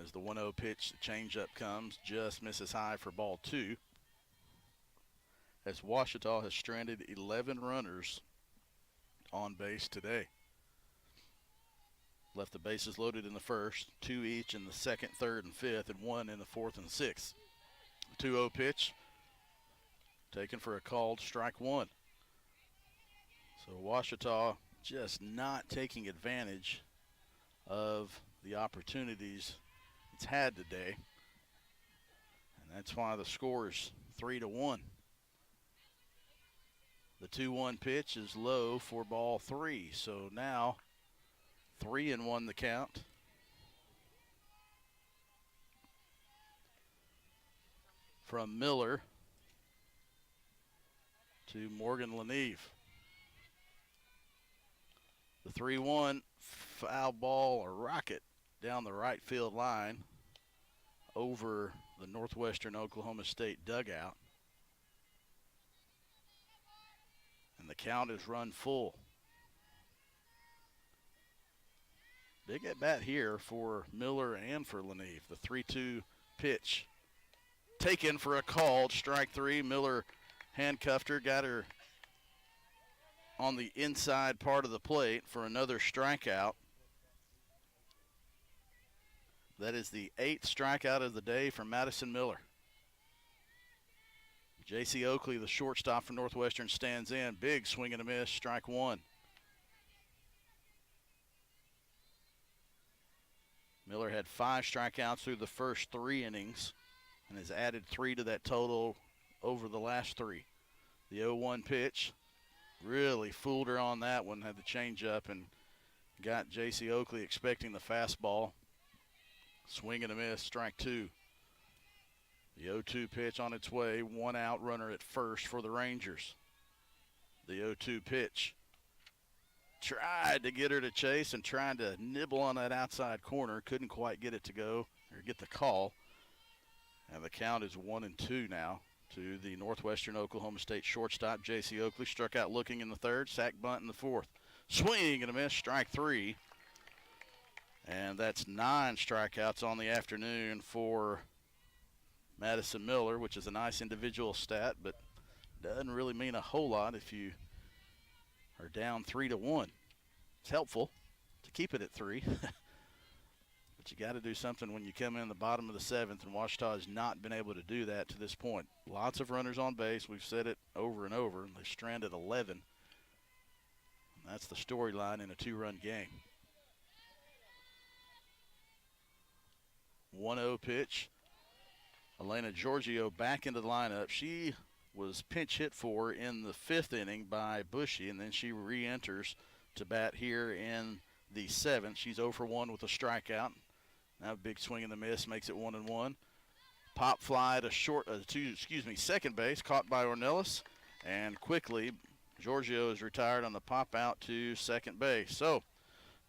As the 1-0 pitch, the changeup comes, just misses high for ball 2. As Ouachita has stranded 11 runners on base today. Left the bases loaded in the first, 2 each in the second, third, and fifth, and 1 in the fourth and sixth. The 2-0 pitch taken for a called strike 1. So Ouachita just not taking advantage of the opportunities it's had today. And that's why the score is 3-1. The 2-1 pitch is low for ball 3. So now 3-1 the count. From Miller to Morgan Leneve. The 3-1 foul ball or rocket down the right field line over the Northwestern Oklahoma State dugout. And the count is run full. Big at bat here for Miller and for Leneve. The 3-2 pitch taken for a called strike 3. Miller handcuffed her, got her on the inside part of the plate for another strikeout. That is the 8th strikeout of the day from Madison Miller. J.C. Oakley, the shortstop for Northwestern, stands in. Big swing and a miss, strike 1. Miller had 5 strikeouts through the first 3 innings and has added 3 to that total over the last 3. The 0-1 pitch really fooled her on that one, had the changeup and got J.C. Oakley expecting the fastball. Swing and a miss, strike 2. The 0-2 pitch on its way, 1 out, runner at first for the Rangers. The 0-2 pitch. Tried to get her to chase and trying to nibble on that outside corner. Couldn't quite get it to go or get the call. And the count is 1-2 now to the Northwestern Oklahoma State shortstop, J.C. Oakley. Struck out looking in the third, sack bunt in the fourth. Swing and a miss, strike 3. And that's 9 strikeouts on the afternoon for Madison Miller, which is a nice individual stat, but doesn't really mean a whole lot if you are down 3-1. It's helpful to keep it at 3, but you got to do something when you come in the bottom of the 7th, and Ouachita has not been able to do that to this point. Lots of runners on base. We've said it over and over. They stranded 11. And that's the storyline in a 2-run game. 1-0 pitch. Elena Giorgio back into the lineup. She was pinch hit for in the 5th inning by Bushy, and then she re-enters to bat here in the 7th. She's 0 for 1 with a strikeout. Now a big swing and a miss makes it 1-1. Pop fly to second base, caught by Ornelas, and quickly Giorgio is retired on the pop out to second base. So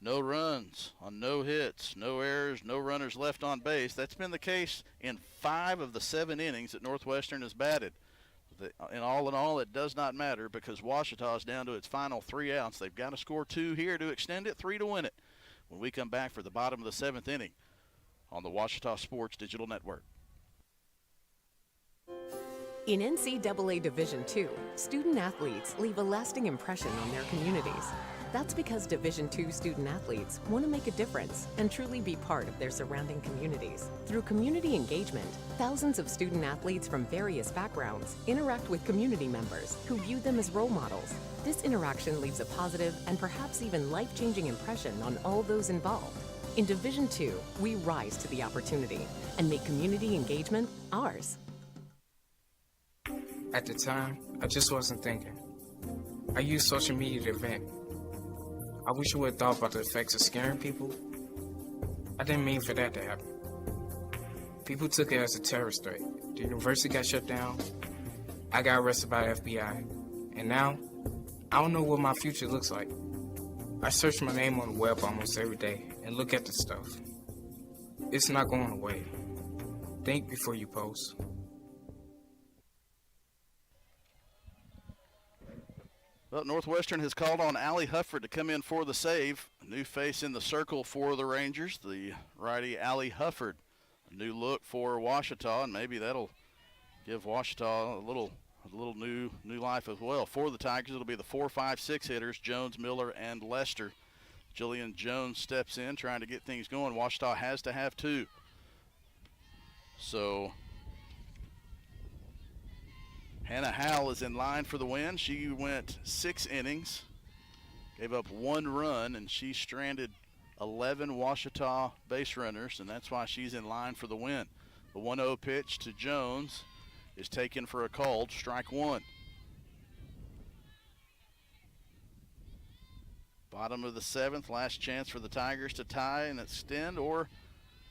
no runs on no hits, no errors, no runners left on base. That's been the case in 5 of the 7 innings that Northwestern has batted. In all, it does not matter because Ouachita is down to its final 3 outs. They've got to score 2 here to extend it, 3 to win it. When we come back for the bottom of the 7th inning on the Ouachita Sports Digital Network. In NCAA Division II, student athletes leave a lasting impression on their communities. That's because Division II student athletes want to make a difference and truly be part of their surrounding communities. Through community engagement, thousands of student athletes from various backgrounds interact with community members who view them as role models. This interaction leaves a positive and perhaps even life-changing impression on all those involved. In Division II, we rise to the opportunity and make community engagement ours. At the time, I just wasn't thinking. I used social media to vent. I wish I would have thought about the effects of scaring people. I didn't mean for that to happen. People took it as a terrorist threat. The university got shut down. I got arrested by the FBI. And now, I don't know what my future looks like. I search my name on the web almost every day and look at the stuff. It's not going away. Think before you post. Well, Northwestern has called on Allie Hufford to come in for the save. A new face in the circle for the Rangers, the righty Allie Hufford. A new look for Ouachita, and maybe that'll give Ouachita a little new life as well. For the Tigers, it'll be the 4, 5, 6 hitters, Jones, Miller, and Lester. Jillian Jones steps in trying to get things going. Ouachita has to have 2. So Hannah Howell is in line for the win. She went 6 innings, gave up 1 run, and she stranded 11 Ouachita base runners, and that's why she's in line for the win. The 1-0 pitch to Jones is taken for a called strike 1. Bottom of the 7th, last chance for the Tigers to tie and extend or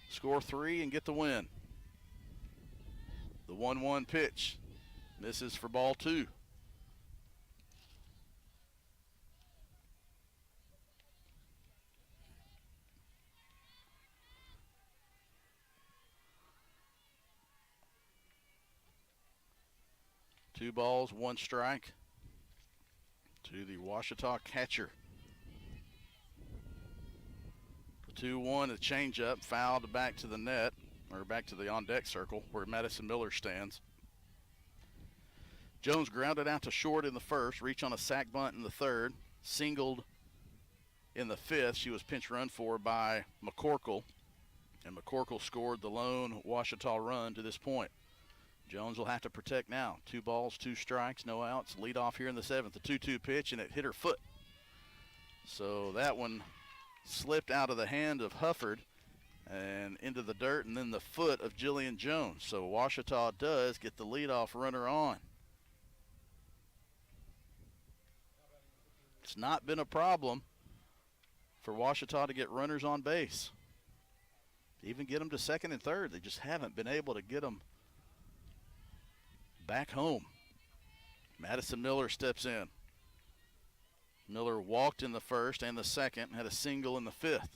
score 3 and get the win. The 1-1 pitch misses for ball 2. Two balls, 1 strike to the Ouachita catcher. The 2-1, a changeup, fouled back to the net, or back to the on-deck circle where Madison Miller stands. Jones grounded out to short in the first, reached on a sac bunt in the third, singled in the 5th. She was pinch run for by McCorkle, and McCorkle scored the lone Ouachita run to this point. Jones will have to protect now. 2 balls, 2 strikes, no outs. Lead off here in the 7th. The 2-2 pitch, and it hit her foot. So that one slipped out of the hand of Hufford and into the dirt, and then the foot of Jillian Jones. So Ouachita does get the leadoff runner on. It's not been a problem for Ouachita to get runners on base. Even get them to second and third. They just haven't been able to get them back home. Madison Miller steps in. Miller walked in the first and the second, had a single in the 5th.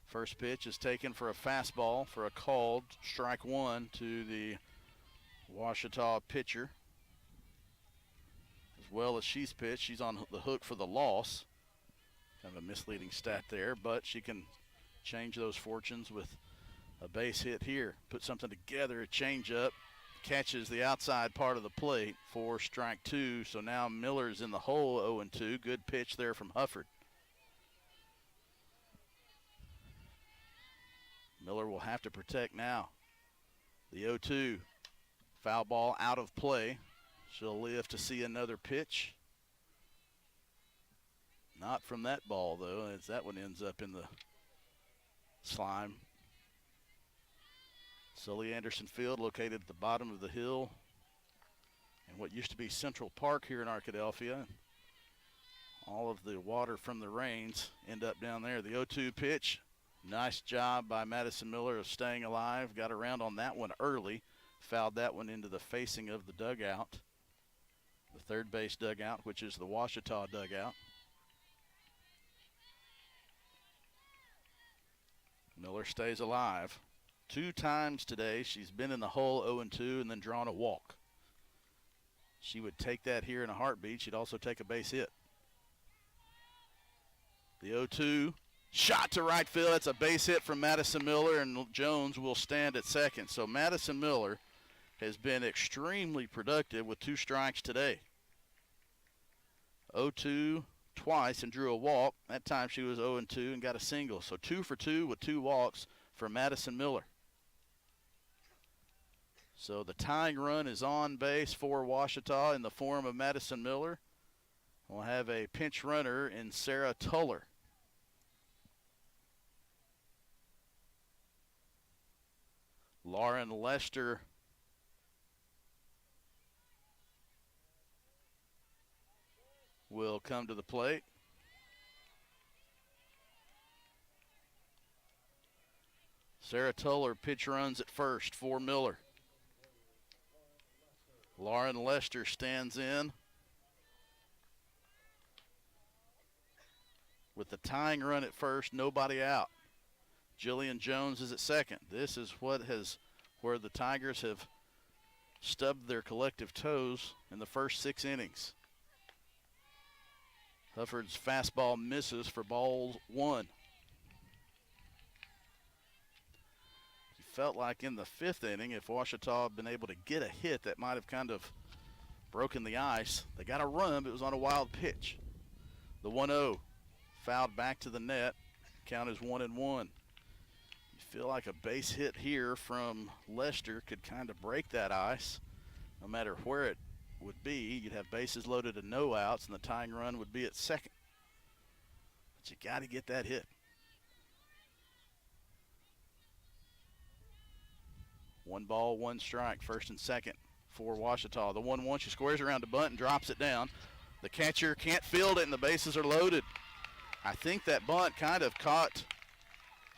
First pitch is taken for a fastball for a called strike 1 to the Ouachita pitcher. As well as she's pitched, she's on the hook for the loss. Kind of a misleading stat there, but she can change those fortunes with a base hit here. Put something together, a changeup, catches the outside part of the plate for strike 2. So now Miller's in the hole, 0-2. Good pitch there from Hufford. Miller will have to protect now. The 0-2, foul ball out of play. She'll live to see another pitch. Not from that ball, though, as that one ends up in the slime. Sully Anderson Field, located at the bottom of the hill in what used to be Central Park here in Arkadelphia. All of the water from the rains end up down there. The 0-2 pitch, nice job by Madison Miller of staying alive. Got around on that one early, fouled that one into the facing of the dugout, the third base dugout, which is the Ouachita dugout. Miller stays alive. 2 times today she's been in the hole, 0-2, and then drawn a walk. She would take that here in a heartbeat. She'd also take a base hit. The 0-2, shot to right field. That's a base hit from Madison Miller, and Jones will stand at second. So Madison Miller has been extremely productive with 2 strikes today. 0-2 twice and drew a walk. That time she was 0-2 and got a single. So 2 for 2 with 2 walks for Madison Miller. So the tying run is on base for Ouachita in the form of Madison Miller. We'll have a pinch runner in Sarah Tuller. Lauren Lester will come to the plate. Sarah Tuller pitch runs at first for Miller. Lauren Lester stands in with the tying run at first, nobody out. Jillian Jones is at second. This is where the Tigers have stubbed their collective toes in the first 6 innings. Hufford's fastball misses for ball 1. He felt like in the 5th inning, if Ouachita had been able to get a hit, that might have kind of broken the ice. They got a run, but it was on a wild pitch. The 1-0 fouled back to the net. Count is 1-1. You feel like a base hit here from Lester could kind of break that ice. No matter where it would be, you'd have bases loaded and no outs, and the tying run would be at second. But you got to get that hit. 1 ball, 1 strike, first and second for Ouachita. The 1-1, she squares around the bunt and drops it down. The catcher can't field it, and the bases are loaded. I think that bunt kind of caught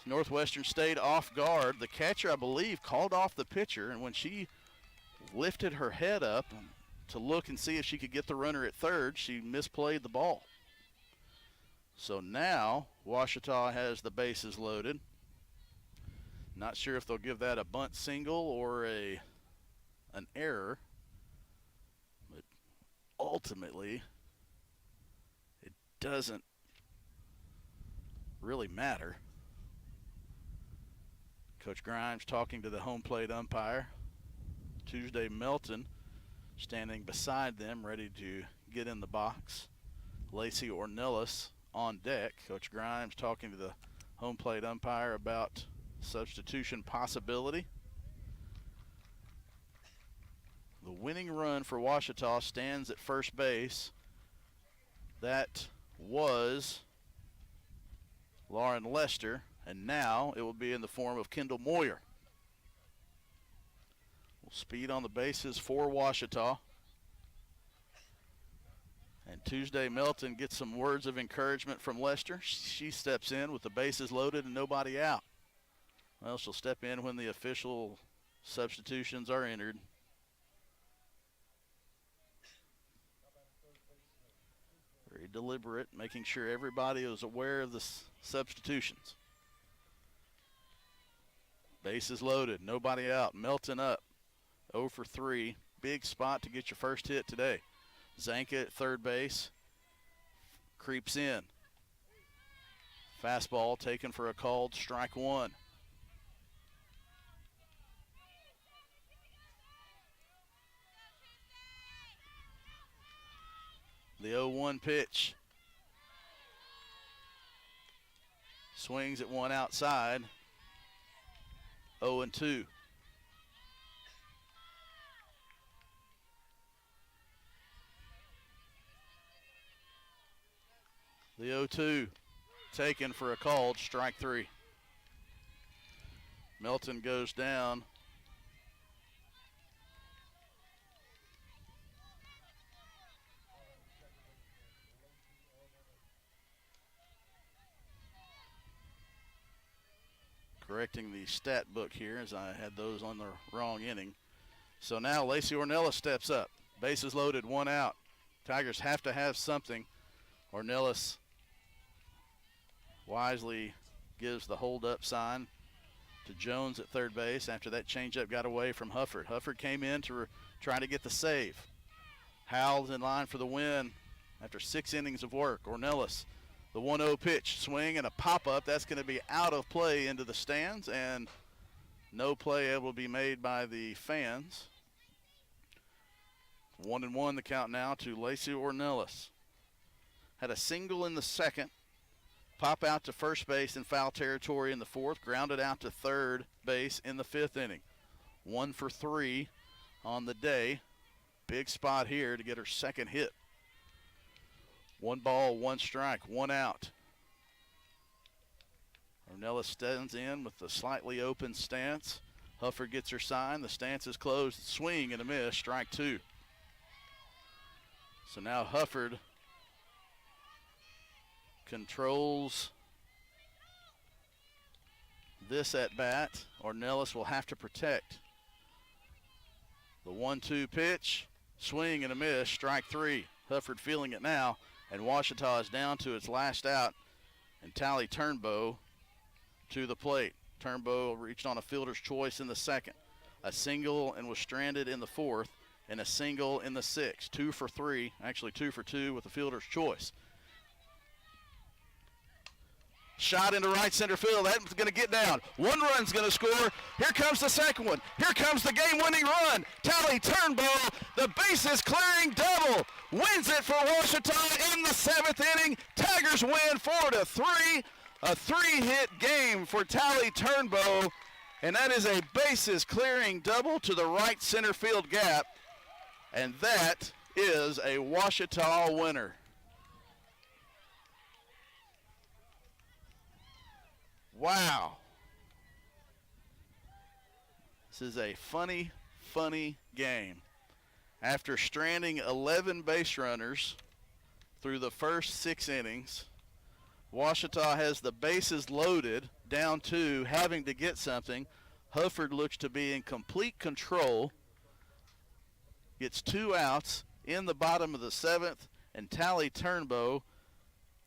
Northwestern State off guard. The catcher, I believe, called off the pitcher, and when she lifted her head up to look and see if she could get the runner at third, she misplayed the ball. So now Ouachita has the bases loaded. Not sure if they'll give that a bunt single or an error, but ultimately it doesn't really matter. Coach Grimes talking to the home plate umpire. Tuesday Melton standing beside them, ready to get in the box. Lacey Ornelas on deck. Coach Grimes talking to the home plate umpire about substitution possibility. The winning run for Ouachita stands at first base. That was Lauren Lester, and now it will be in the form of Kendall Moyer. Speed on the bases for Ouachita. And Tuesday Melton gets some words of encouragement from Lester. She steps in with the bases loaded and nobody out. Well, she'll step in when the official substitutions are entered. Very deliberate, making sure everybody is aware of the substitutions. Bases loaded, nobody out. Melton up. 0 for 3. Big spot to get your first hit today. Zanka at third base. Creeps in. Fastball taken for a called strike 1. The 0-1 pitch. Swings at one outside. 0-2. The 0-2 taken for a called strike 3. Melton goes down. Correcting the stat book here as I had those on the wrong inning. So now Lacey Ornelas steps up. Bases loaded, 1 out. Tigers have to have something. Ornelas wisely gives the hold-up sign to Jones at third base after that changeup got away from Hufford. Hufford came in to try to get the save. Howell's in line for the win after 6 innings of work. Ornelas, the 1-0 pitch, swing and a pop-up. That's going to be out of play into the stands, and no play able to be made by the fans. 1-1 the count now to Lacey Ornelas. Had a single in the second. Pop out to first base in foul territory in the 4th. Grounded out to third base in the 5th inning. 1 for 3 on the day. Big spot here to get her second hit. 1 ball, 1 strike, 1 out. Ornelas stands in with the slightly open stance. Hufford gets her sign. The stance is closed. Swing and a miss, strike 2. So now Hufford controls this at bat. Ornelas will have to protect. The 1-2 pitch, swing and a miss, strike 3. Hufford feeling it now, and Ouachita is down to its last out, and Tally Turnbow to the plate. Turnbow reached on a fielder's choice in the second. a single and was stranded in the fourth, and a single in the sixth. 2 for 3, actually 2 for 2 with the fielder's choice. Shot into right center field. That's going to get down. One run's going to score. Here comes the second one. Here comes the game-winning run. Tally Turnbow, the bases clearing double, wins it for Ouachita in the seventh inning. Tigers win 4-3. A 3-hit game for Tally Turnbow, and that is a bases clearing double to the right center field gap, and that is a Ouachita winner. Wow. This is a funny, funny game. After stranding 11 base runners through the first 6 innings, Ouachita has the bases loaded, down 2, having to get something. Hufford looks to be in complete control. Gets 2 outs in the bottom of the 7th, and Tally Turnbow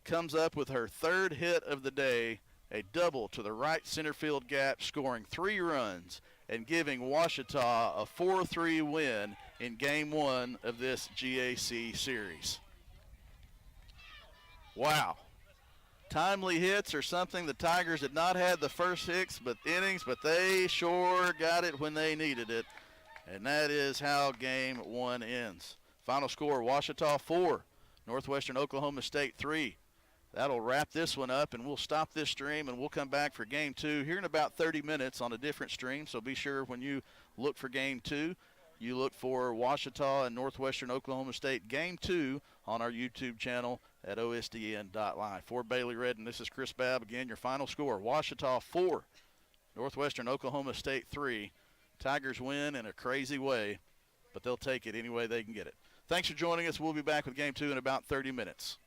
comes up with her 3rd hit of the day, a double to the right center field gap, scoring 3 runs and giving Ouachita a 4-3 win in Game 1 of this GAC series. Wow. Timely hits are something the Tigers had not had the first 6 innings, but they sure got it when they needed it. And that is how Game 1 ends. Final score, Ouachita 4, Northwestern Oklahoma State 3. That'll wrap this one up, and we'll stop this stream, and we'll come back for Game 2 here in about 30 minutes on a different stream. So be sure when you look for Game 2, you look for Ouachita and Northwestern Oklahoma State Game 2 on our YouTube channel at osdn.live. For Bailey Redden, this is Chris Babb. Again, your final score, Ouachita 4, Northwestern Oklahoma State 3. Tigers win in a crazy way, but they'll take it any way they can get it. Thanks for joining us. We'll be back with Game 2 in about 30 minutes.